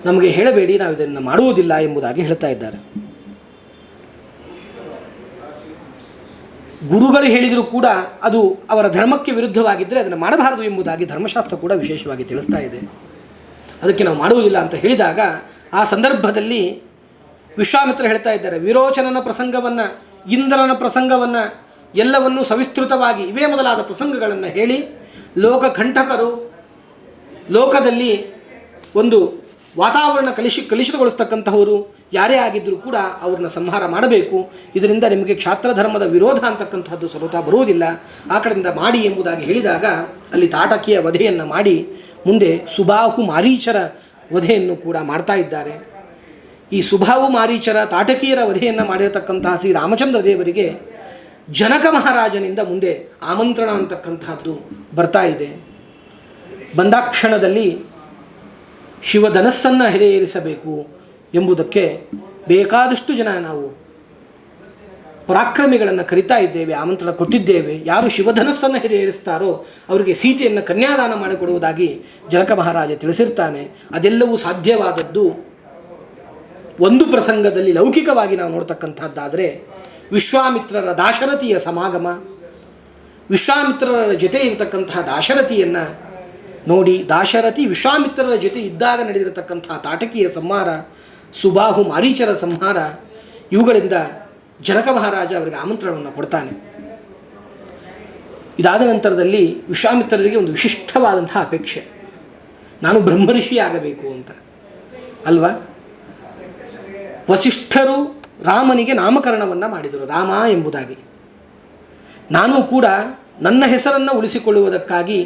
ನಮಗೆ ಹೇಳಬೇಡಿ, ನಾವು ಇದನ್ನು ಮಾಡುವುದಿಲ್ಲ ಎಂಬುದಾಗಿ ಹೇಳ್ತಾ ಇದ್ದಾರೆ. ಗುರುಗಳು ಹೇಳಿದರೂ ಕೂಡ ಅದು ಅವರ ಧರ್ಮಕ್ಕೆ ವಿರುದ್ಧವಾಗಿದ್ದರೆ ಅದನ್ನು ಮಾಡಬಾರದು ಎಂಬುದಾಗಿ ಧರ್ಮಶಾಸ್ತ್ರ ಕೂಡ ವಿಶೇಷವಾಗಿ ತಿಳಿಸ್ತಾ ಇದೆ. ಅದಕ್ಕೆ ನಾವು ಮಾಡುವುದಿಲ್ಲ ಅಂತ ಹೇಳಿದಾಗ ಆ ಸಂದರ್ಭದಲ್ಲಿ ವಿಶ್ವಾಮಿತ್ರ ಹೇಳ್ತಾ ಇದ್ದಾರೆ, ವಿರೋಚನನ ಪ್ರಸಂಗವನ್ನು, ಇಂದ್ರನ ಪ್ರಸಂಗವನ್ನು ಎಲ್ಲವನ್ನೂ ಸವಿಸ್ತೃತವಾಗಿ ಇವೇ ಮೊದಲಾದ ಪ್ರಸಂಗಗಳನ್ನು ಹೇಳಿ ಲೋಕಕಂಠಕರು, ಲೋಕದಲ್ಲಿ ಒಂದು ವಾತಾವರಣ ಕಲುಷಿತಗೊಳಿಸ್ತಕ್ಕಂತಹವರು ಯಾರೇ ಆಗಿದ್ದರೂ ಕೂಡ ಅವ್ರನ್ನ ಸಂಹಾರ ಮಾಡಬೇಕು. ಇದರಿಂದ ನಿಮಗೆ ಕ್ಷಾತ್ರ ಧರ್ಮದ ವಿರೋಧ ಅಂತಕ್ಕಂಥದ್ದು ಸರ್ವತಾ ಬರುವುದಿಲ್ಲ, ಆ ಕಡೆಯಿಂದ ಮಾಡಿ ಎಂಬುದಾಗಿ ಹೇಳಿದಾಗ ಅಲ್ಲಿ ತಾಟಕಿಯ ವಧೆಯನ್ನು ಮಾಡಿ ಮುಂದೆ ಸುಬಾಹು ಮಾರೀಚರ ವಧೆಯನ್ನು ಕೂಡ ಮಾಡ್ತಾ ಇದ್ದಾರೆ. ಈ ಸುಬಾಹು ಮಾರೀಚರ ತಾಟಕೀಯರ ವಧೆಯನ್ನು ಮಾಡಿರತಕ್ಕಂತಹ ಶ್ರೀ ರಾಮಚಂದ್ರ ದೇವರಿಗೆ ಜನಕ ಮಹಾರಾಜನಿಂದ ಮುಂದೆ ಆಮಂತ್ರಣ ಅಂತಕ್ಕಂತಹದ್ದು ಬರ್ತಾ ಇದೆ. ಬಂದಾಕ್ಷಣದಲ್ಲಿ ಶಿವಧನಸ್ಸನ್ನು ಹೆದೆಯೇರಿಸಬೇಕು ಎಂಬುದಕ್ಕೆ ಬೇಕಾದಷ್ಟು ಜನ ನಾವು ಪರಾಕ್ರಮಿಗಳನ್ನು ಕರಿತಾ ಇದ್ದೇವೆ, ಆಮಂತ್ರಣ ಕೊಟ್ಟಿದ್ದೇವೆ. ಯಾರು ಶಿವಧನಸ್ಸನ್ನು ಏರಿಸ್ತಾರೋ ಅವರಿಗೆ ಸೀತೆಯನ್ನು ಕನ್ಯಾದಾನ ಮಾಡಿಕೊಡುವುದಾಗಿ ಜನಕ ಮಹಾರಾಜ ತಿಳಿಸಿರ್ತಾನೆ. ಅದೆಲ್ಲವೂ ಸಾಧ್ಯವಾದದ್ದು ಒಂದು ಪ್ರಸಂಗದಲ್ಲಿ ಲೌಕಿಕವಾಗಿ ನಾವು ನೋಡ್ತಕ್ಕಂಥದ್ದಾದರೆ ವಿಶ್ವಾಮಿತ್ರರ ದಾಶರಥಿಯ ಸಮಾಗಮ. ವಿಶ್ವಾಮಿತ್ರರ ಜೊತೆ ಇರತಕ್ಕಂತಹ ದಾಶರಥಿಯನ್ನು ನೋಡಿ, ದಾಶರಥಿ ವಿಶ್ವಾಮಿತ್ರರ ಜೊತೆ ಇದ್ದಾಗ ನಡೆದಿರತಕ್ಕಂಥ ತಾಟಕೀಯ ಸಂಹಾರ, ಸುಬಾಹು ಮಾರೀಚರ ಸಂಹಾರ, ಇವುಗಳಿಂದ ಜನಕ ಮಹಾರಾಜ ಅವರಿಗೆ ಆಮಂತ್ರಣವನ್ನು ಕೊಡ್ತಾನೆ. ಇದಾದ ನಂತರದಲ್ಲಿ ವಿಶ್ವಾಮಿತ್ರರಿಗೆ ಒಂದು ವಿಶಿಷ್ಟವಾದಂತಹ ಅಪೇಕ್ಷೆ, ನಾನು ಬ್ರಹ್ಮರ್ಷಿ ಆಗಬೇಕು ಅಂತ ಅಲ್ವಾ. ವಸಿಷ್ಠರು ರಾಮನಿಗೆ ನಾಮಕರಣವನ್ನು ಮಾಡಿದರು, ರಾಮ ಎಂಬುದಾಗಿ. ನಾನು ಕೂಡ ನನ್ನ ಹೆಸರನ್ನು ಉಳಿಸಿಕೊಳ್ಳುವುದಕ್ಕಾಗಿ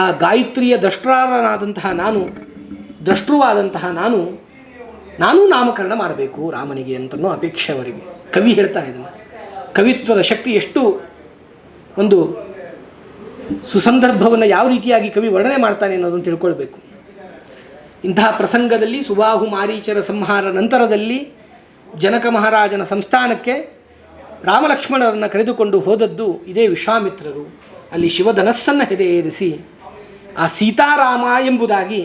ಆ ಗಾಯತ್ರಿಯ ದ್ರಷ್ಟ್ರಾರನಾದಂತಹ ದ್ರಷ್ಟೃವಾದಂತಹ ನಾನು ನಾಮಕರಣ ಮಾಡಬೇಕು ರಾಮನಿಗೆ ಅಂತನೋ ಅಪೇಕ್ಷೆ ಅವರಿಗೆ. ಕವಿ ಹೇಳ್ತಾನೆ ಇದನ್ನು. ಕವಿತ್ವದ ಶಕ್ತಿ ಎಷ್ಟು ಒಂದು ಸುಸಂದರ್ಭವನ್ನು ಯಾವ ರೀತಿಯಾಗಿ ಕವಿ ವರ್ಣನೆ ಮಾಡ್ತಾನೆ ಅನ್ನೋದನ್ನು ತಿಳ್ಕೊಳ್ಬೇಕು. ಇಂತಹ ಪ್ರಸಂಗದಲ್ಲಿ ಸುಬಾಹು ಮಾರೀಚರ ಸಂಹಾರ ನಂತರದಲ್ಲಿ ಜನಕ ಮಹಾರಾಜನ ಸಂಸ್ಥಾನಕ್ಕೆ ರಾಮಲಕ್ಷ್ಮಣರನ್ನು ಕರೆದುಕೊಂಡು ಹೋದದ್ದು ಇದೇ ವಿಶ್ವಾಮಿತ್ರರು. ಅಲ್ಲಿ ಶಿವಧನಸ್ಸನ್ನು ಏರಿಸಿ ಆ ಸೀತಾರಾಮ ಎಂಬುದಾಗಿ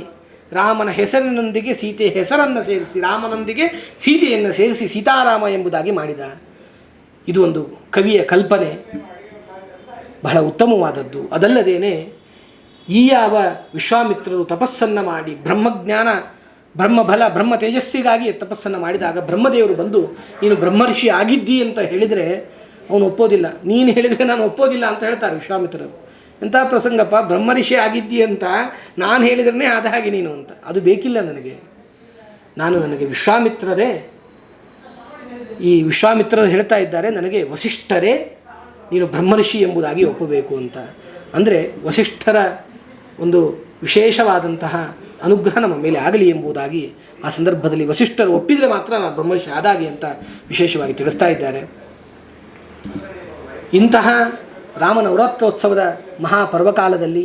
ರಾಮನ ಹೆಸರಿನೊಂದಿಗೆ ಸೀತೆಯ ಹೆಸರನ್ನು ಸೇರಿಸಿ, ರಾಮನೊಂದಿಗೆ ಸೀತೆಯನ್ನು ಸೇರಿಸಿ ಸೀತಾರಾಮ ಎಂಬುದಾಗಿ ಮಾಡಿದ. ಇದು ಒಂದು ಕವಿಯ ಕಲ್ಪನೆ, ಬಹಳ ಉತ್ತಮವಾದದ್ದು. ಅದಲ್ಲದೇನೆ ಈ ಯಾವ ವಿಶ್ವಾಮಿತ್ರರು ತಪಸ್ಸನ್ನು ಮಾಡಿ ಬ್ರಹ್ಮಜ್ಞಾನ, ಬ್ರಹ್ಮಬಲ, ಬ್ರಹ್ಮ ತೇಜಸ್ಸಿಗಾಗಿ ತಪಸ್ಸನ್ನು ಮಾಡಿದಾಗ ಬ್ರಹ್ಮದೇವರು ಬಂದು ನೀನು ಬ್ರಹ್ಮರ್ಷಿ ಆಗಿದ್ದಿ ಅಂತ ಹೇಳಿದರೆ ಅವನು ಒಪ್ಪೋದಿಲ್ಲ. ನೀನು ಹೇಳಿದರೆ ನಾನು ಒಪ್ಪೋದಿಲ್ಲ ಅಂತ ಹೇಳ್ತಾರೆ ವಿಶ್ವಾಮಿತ್ರರು. ಎಂಥ ಪ್ರಸಂಗಪ್ಪ, ಬ್ರಹ್ಮರ್ಷಿ ಆಗಿದ್ದಿ ಅಂತ ನಾನು ಹೇಳಿದ್ರೇ ಆದ ಹಾಗೆ ನೀನು ಅಂತ. ಅದು ಬೇಕಿಲ್ಲ ನನಗೆ. ನನಗೆ ವಿಶ್ವಾಮಿತ್ರರೇ, ಈ ವಿಶ್ವಾಮಿತ್ರರು ಹೇಳ್ತಾ ಇದ್ದಾರೆ ನನಗೆ ವಸಿಷ್ಠರೇ ನೀನು ಬ್ರಹ್ಮರ್ಷಿ ಎಂಬುದಾಗಿ ಒಪ್ಪಬೇಕು ಅಂತ. ಅಂದರೆ ವಸಿಷ್ಠರ ಒಂದು ವಿಶೇಷವಾದಂತಹ ಅನುಗ್ರಹ ನಮ್ಮ ಮೇಲೆ ಆಗಲಿ ಎಂಬುದಾಗಿ ಆ ಸಂದರ್ಭದಲ್ಲಿ ವಸಿಷ್ಠರು ಒಪ್ಪಿದರೆ ಮಾತ್ರ ನಾನು ಬ್ರಹ್ಮರ್ಷಿ ಆದಾಗಿ ಅಂತ ವಿಶೇಷವಾಗಿ ತಿಳಿಸ್ತಾ ಇದ್ದಾರೆ. ಇಂತಹ ರಾಮನವರಾತ್ರೋತ್ಸವದ ಮಹಾಪರ್ವಕಾಲದಲ್ಲಿ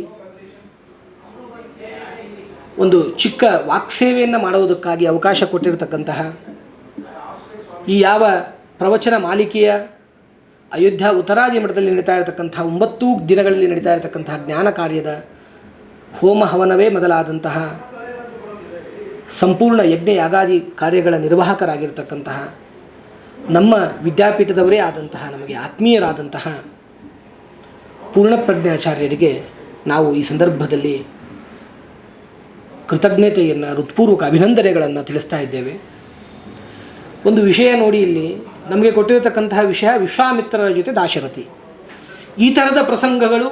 ಒಂದು ಚಿಕ್ಕ ವಾಕ್ಸೇವೆಯನ್ನು ಮಾಡುವುದಕ್ಕಾಗಿ ಅವಕಾಶ ಕೊಟ್ಟಿರತಕ್ಕಂತಹ ಈ ಯಾವ ಪ್ರವಚನ ಮಾಲಿಕೆಯ ಅಯೋಧ್ಯ ಉತ್ತರಾದಿ ಮಠದಲ್ಲಿ ನಡೀತಾ ಇರತಕ್ಕಂತಹ 9 ದಿನಗಳಲ್ಲಿ ನಡೀತಾ ಇರತಕ್ಕಂತಹ ಜ್ಞಾನ ಕಾರ್ಯದ ಹೋಮ ಹವನವೇ ಮೊದಲಾದಂತಹ ಸಂಪೂರ್ಣ ಯಜ್ಞ ಯಾಗಾದಿ ಕಾರ್ಯಗಳ ನಿರ್ವಾಹಕರಾಗಿರ್ತಕ್ಕಂತಹ ನಮ್ಮ ವಿದ್ಯಾಪೀಠದವರೇ ಆದಂತಹ ನಮಗೆ ಆತ್ಮೀಯರಾದಂತಹ ಪೂರ್ಣಪ್ರಜ್ಞಾಚಾರ್ಯರಿಗೆ ನಾವು ಈ ಸಂದರ್ಭದಲ್ಲಿ ಕೃತಜ್ಞತೆಯನ್ನು, ಹೃತ್ಪೂರ್ವಕ ಅಭಿನಂದನೆಗಳನ್ನು ತಿಳಿಸ್ತಾ ಇದ್ದೇವೆ. ಒಂದು ವಿಷಯ ನೋಡಿ, ಇಲ್ಲಿ ನಮಗೆ ಕೊಟ್ಟಿರತಕ್ಕಂತಹ ವಿಷಯ ವಿಶ್ವಾಮಿತ್ರರ ಜೊತೆ ದಾಶರಥಿ. ಈ ಥರದ ಪ್ರಸಂಗಗಳು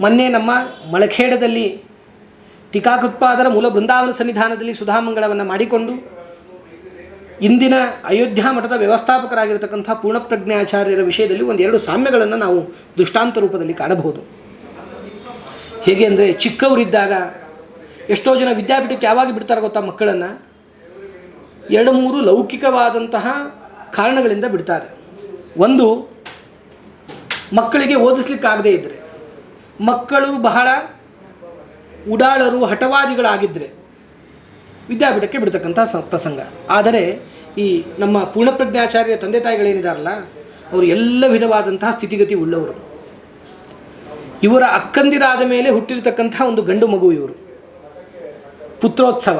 ಮೊನ್ನೆ ನಮ್ಮ ಮಳಖೇಡದಲ್ಲಿ ಟೀಕಾಕೃತ್ಪಾದರ ಮೂಲ ಬೃಂದಾವನ ಸನ್ನಿಧಾನದಲ್ಲಿ ಸುಧಾಮಂಗಳವನ್ನು ಮಾಡಿಕೊಂಡು ಇಂದಿನ ಅಯೋಧ್ಯ ಮಠದ ವ್ಯವಸ್ಥಾಪಕರಾಗಿರ್ತಕ್ಕಂಥ ಪೂರ್ಣಪ್ರಜ್ಞಾಚಾರ್ಯರ ವಿಷಯದಲ್ಲಿ 1-2 ಸಾಮ್ಯಗಳನ್ನು ನಾವು ದೃಷ್ಟಾಂತ ರೂಪದಲ್ಲಿ ಕಾಣಬಹುದು. ಹೇಗೆ ಅಂದರೆ, ಚಿಕ್ಕವರಿದ್ದಾಗ ಎಷ್ಟೋ ಜನ ವಿದ್ಯಾಪೀಠಕ್ಕೆ ಯಾವಾಗ ಬಿಡ್ತಾರೆ ಗೊತ್ತಾ ಮಕ್ಕಳನ್ನು? 2-3 ಲೌಕಿಕವಾದಂತಹ ಕಾರಣಗಳಿಂದ ಬಿಡ್ತಾರೆ. ಒಂದು, ಮಕ್ಕಳಿಗೆ ಓದಿಸ್ಲಿಕ್ಕಾಗದೇ ಇದ್ದರೆ, ಮಕ್ಕಳು ಬಹಳ ಉಡಾಳರು ಹಠವಾದಿಗಳಾಗಿದ್ದರೆ ವಿದ್ಯಾಪೀಠಕ್ಕೆ ಬಿಡ್ತಕ್ಕಂಥ ಪ್ರಸಂಗ. ಆದರೆ ಈ ನಮ್ಮ ಪೂರ್ಣಪ್ರಜ್ಞಾಚಾರ್ಯ ತಂದೆ ತಾಯಿಗಳೇನಿದಾರಲ್ಲ, ಅವರು ಎಲ್ಲ ವಿಧವಾದಂತಹ ಸ್ಥಿತಿಗತಿ ಉಳ್ಳವರು. ಇವರ ಅಕ್ಕಂದಿರಾದ ಮೇಲೆ ಹುಟ್ಟಿರ್ತಕ್ಕಂಥ ಒಂದು ಗಂಡು ಮಗು ಇವರು, ಪುತ್ರೋತ್ಸವ.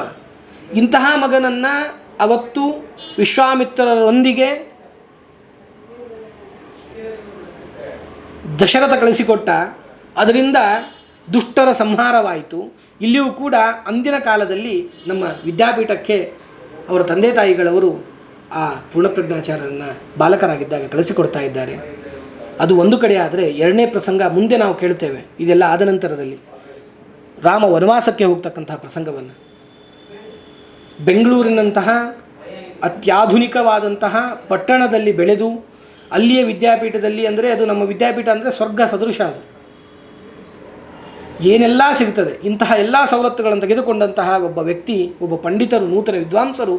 ಇಂತಹ ಮಗನನ್ನು ಅವತ್ತು ವಿಶ್ವಾಮಿತ್ರರೊಂದಿಗೆ ದಶರಥ ಕಳಿಸಿಕೊಟ್ಟ. ಅದರಿಂದ ದುಷ್ಟರ ಸಂಹಾರವಾಯಿತು. ಇಲ್ಲಿಯೂ ಕೂಡ ಅಂದಿನ ಕಾಲದಲ್ಲಿ ನಮ್ಮ ವಿದ್ಯಾಪೀಠಕ್ಕೆ ಅವರ ತಂದೆ ತಾಯಿಗಳವರು ಆ ಪೂರ್ಣಪ್ರಜ್ಞಾಚಾರ್ಯರನ್ನು ಬಾಲಕರಾಗಿದ್ದಾಗ ಕಳಿಸಿಕೊಡ್ತಾ ಇದ್ದಾರೆ. ಅದು ಒಂದು ಕಡೆ ಆದರೆ, ಎರಡನೇ ಪ್ರಸಂಗ ಮುಂದೆ ನಾವು ಕೇಳ್ತೇವೆ. ಇದೆಲ್ಲ ಆದ ನಂತರದಲ್ಲಿ ರಾಮ ವನವಾಸಕ್ಕೆ ಹೋಗ್ತಕ್ಕಂತಹ ಪ್ರಸಂಗವನ್ನು, ಬೆಂಗಳೂರಿನಂತಹ ಅತ್ಯಾಧುನಿಕವಾದಂತಹ ಪಟ್ಟಣದಲ್ಲಿ ಬೆಳೆದು ಅಲ್ಲಿಯ ವಿದ್ಯಾಪೀಠದಲ್ಲಿ, ಅಂದರೆ ಅದು ನಮ್ಮ ವಿದ್ಯಾಪೀಠ ಅಂದರೆ ಸ್ವರ್ಗ ಸದೃಶ, ಅದು ಏನೆಲ್ಲ ಸಿಗ್ತದೆ, ಇಂತಹ ಎಲ್ಲ ಸವಲತ್ತುಗಳನ್ನು ತೆಗೆದುಕೊಂಡಂತಹ ಒಬ್ಬ ವ್ಯಕ್ತಿ, ಒಬ್ಬ ಪಂಡಿತರು, ನೂತನ ವಿದ್ವಾಂಸರು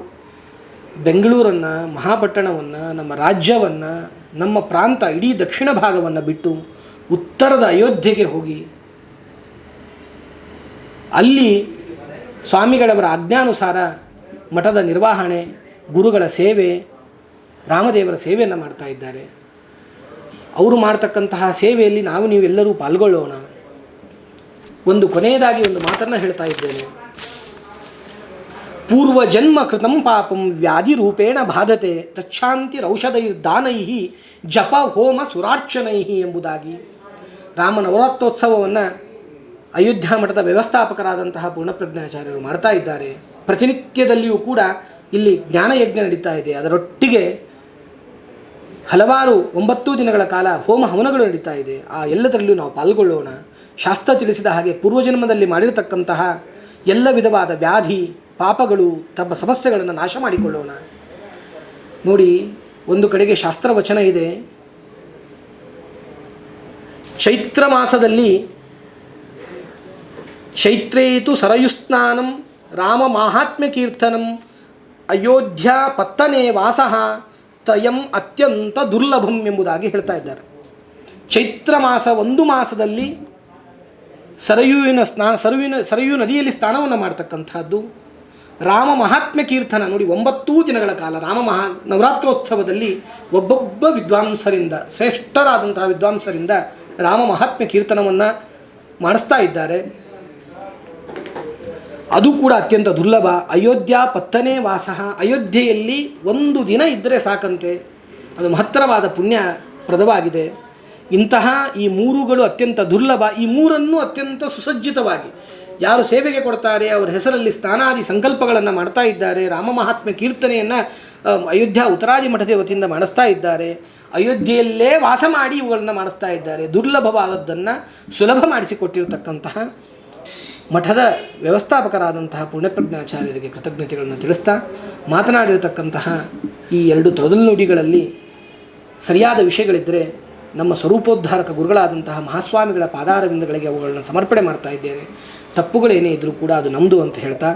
ಬೆಂಗಳೂರನ್ನು, ಮಹಾಪಟ್ಟಣವನ್ನು, ನಮ್ಮ ರಾಜ್ಯವನ್ನು, ನಮ್ಮ ಪ್ರಾಂತ, ಇಡೀ ದಕ್ಷಿಣ ಭಾಗವನ್ನು ಬಿಟ್ಟು ಉತ್ತರದ ಅಯೋಧ್ಯೆಗೆ ಹೋಗಿ ಅಲ್ಲಿ ಸ್ವಾಮಿಗಳವರ ಆಜ್ಞಾನುಸಾರ ಮಠದ ನಿರ್ವಹಣೆ, ಗುರುಗಳ ಸೇವೆ, ರಾಮದೇವರ ಸೇವೆಯನ್ನು ಮಾಡ್ತಾ ಇದ್ದಾರೆ. ಅವರು ಮಾಡ್ತಕ್ಕಂತಹ ಸೇವೆಯಲ್ಲಿ ನೀವೆಲ್ಲರೂ ಪಾಲ್ಗೊಳ್ಳೋಣ. ಒಂದು ಕೊನೆಯದಾಗಿ ಒಂದು ಮಾತನ್ನು ಹೇಳ್ತಾ ಇದ್ದೇನೆ. ಪೂರ್ವಜನ್ಮ ಕೃತಂ ಪಾಪಂ ವ್ಯಾಧಿರೂಪೇಣ ಬಾಧತೆ ತಚ್ಛಾಂತಿರೌಷಧೈರ್ದಾನೈ ಜಪ ಹೋಮ ಸುರಾರ್ಚನೈ ಎಂಬುದಾಗಿ ರಾಮ ನವರಾತ್ರೋತ್ಸವವನ್ನು ಅಯೋಧ್ಯ ಮಠದ ವ್ಯವಸ್ಥಾಪಕರಾದಂತಹ ಪೂರ್ಣಪ್ರಜ್ಞಾಚಾರ್ಯರು ಮಾಡ್ತಾ ಇದ್ದಾರೆ. ಪ್ರತಿನಿತ್ಯದಲ್ಲಿಯೂ ಕೂಡ ಇಲ್ಲಿ ಜ್ಞಾನಯಜ್ಞ ನಡೀತಾ ಇದೆ. ಅದರೊಟ್ಟಿಗೆ ಹಲವಾರು 9 ದಿನಗಳ ಕಾಲ ಹೋಮ ಹವನಗಳು ನಡೀತಾ ಇದೆ. ಆ ಎಲ್ಲದರಲ್ಲೂ ನಾವು ಪಾಲ್ಗೊಳ್ಳೋಣ. ಶಾಸ್ತ್ರ ತಿಳಿಸಿದ ಹಾಗೆ ಪೂರ್ವಜನ್ಮದಲ್ಲಿ ಮಾಡಿರತಕ್ಕಂತಹ ಎಲ್ಲ ವಿಧವಾದ ವ್ಯಾಧಿ ಪಾಪಗಳು ತಮ್ಮ ಸಮಸ್ಯೆಗಳನ್ನು ನಾಶ ಮಾಡಿಕೊಳ್ಳೋಣ. ನೋಡಿ, ಒಂದು ಕಡೆಗೆ ಶಾಸ್ತ್ರವಚನ ಇದೆ. ಚೈತ್ರ ಮಾಸದಲ್ಲಿ ಚೈತ್ರೇತು ಸರಯುಸ್ನಾನಂ ರಾಮ ಮಾಹಾತ್ಮ್ಯ ಕೀರ್ತನಂ ಅಯೋಧ್ಯ ಪತ್ತನೇ ವಾಸಃ ತಯಂ ಅತ್ಯಂತ ದುರ್ಲಭಂ ಎಂಬುದಾಗಿ ಹೇಳ್ತಾ ಇದ್ದಾರೆ. ಚೈತ್ರ ಮಾಸ ಒಂದು ಮಾಸದಲ್ಲಿ ಸರಯೂ ನದಿಯಲ್ಲಿ ಸ್ನಾನವನ್ನು ಮಾಡ್ತಕ್ಕಂಥದ್ದು, ರಾಮ ಮಹಾತ್ಮ್ಯ ಕೀರ್ತನ. ನೋಡಿ, 9 ದಿನಗಳ ಕಾಲ ನವರಾತ್ರೋತ್ಸವದಲ್ಲಿ ಒಬ್ಬೊಬ್ಬ ವಿದ್ವಾಂಸರಿಂದ, ಶ್ರೇಷ್ಠರಾದಂತಹ ವಿದ್ವಾಂಸರಿಂದ ರಾಮ ಮಹಾತ್ಮ್ಯ ಕೀರ್ತನವನ್ನು ಮಾಡಿಸ್ತಾ ಇದ್ದಾರೆ. ಅದು ಕೂಡ ಅತ್ಯಂತ ದುರ್ಲಭ. ಅಯೋಧ್ಯ ಪತ್ತನೇ ವಾಸಃ, ಅಯೋಧ್ಯೆಯಲ್ಲಿ 1 ದಿನ ಇದ್ದರೆ ಸಾಕಂತೆ, ಅದು ಮಹತ್ತರವಾದ ಪುಣ್ಯಪ್ರದವಾಗಿದೆ. ಇಂತಹ ಈ 3ಗಳು ಅತ್ಯಂತ ದುರ್ಲಭ. ಈ 3ನ್ನು ಅತ್ಯಂತ ಸುಸಜ್ಜಿತವಾಗಿ ಯಾರು ಸೇವೆಗೆ ಕೊಡ್ತಾರೆ, ಅವರ ಹೆಸರಲ್ಲಿ ಸ್ನಾನಾದಿ ಸಂಕಲ್ಪಗಳನ್ನು ಮಾಡ್ತಾ ಇದ್ದಾರೆ. ರಾಮ ಮಹಾತ್ಮ್ಯ ಕೀರ್ತನೆಯನ್ನು ಅಯೋಧ್ಯ ಉತ್ತರಾದಿ ಮಠದ ವತಿಯಿಂದ ಮಾಡಿಸ್ತಾ ಇದ್ದಾರೆ. ಅಯೋಧ್ಯೆಯಲ್ಲೇ ವಾಸ ಮಾಡಿ ಇವುಗಳನ್ನು ಮಾಡಿಸ್ತಾ ಇದ್ದಾರೆ. ದುರ್ಲಭವಾದದ್ದನ್ನು ಸುಲಭ ಮಾಡಿಸಿಕೊಟ್ಟಿರತಕ್ಕಂತಹ ಮಠದ ವ್ಯವಸ್ಥಾಪಕರಾದಂತಹ ಪೂರ್ಣಪ್ರಜ್ಞಾಚಾರ್ಯರಿಗೆ ಕೃತಜ್ಞತೆಗಳನ್ನು ತಿಳಿಸ್ತಾ, ಮಾತನಾಡಿರತಕ್ಕಂತಹ ಈ 2 ತೊದಲುನುಡಿಗಳಲ್ಲಿ ಸರಿಯಾದ ವಿಷಯಗಳಿದ್ದರೆ ನಮ್ಮ ಸ್ವರೂಪೋದ್ಧಾರಕ ಗುರುಗಳಾದಂತಹ ಮಹಾಸ್ವಾಮಿಗಳ ಪಾದಾರವಿಂದಗಳಿಗೆ ಅವುಗಳನ್ನು ಸಮರ್ಪಣೆ ಮಾಡ್ತಾ ಇದ್ದೇನೆ. ತಪ್ಪುಗಳೇನೇ ಇದ್ದರೂ ಕೂಡ ಅದು ನಮ್ಮದು ಅಂತ ಹೇಳ್ತಾ,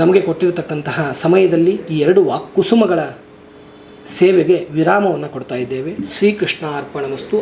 ನಮಗೆ ಕೊಟ್ಟಿರತಕ್ಕಂತಹ ಸಮಯದಲ್ಲಿ ಈ 2 ವಾಕ್ಕುಸುಮಗಳ ಸೇವೆಗೆ ವಿರಾಮವನ್ನು ಕೊಡ್ತಾ ಇದ್ದೇವೆ. ಶ್ರೀಕೃಷ್ಣ ಅರ್ಪಣಮಸ್ತು.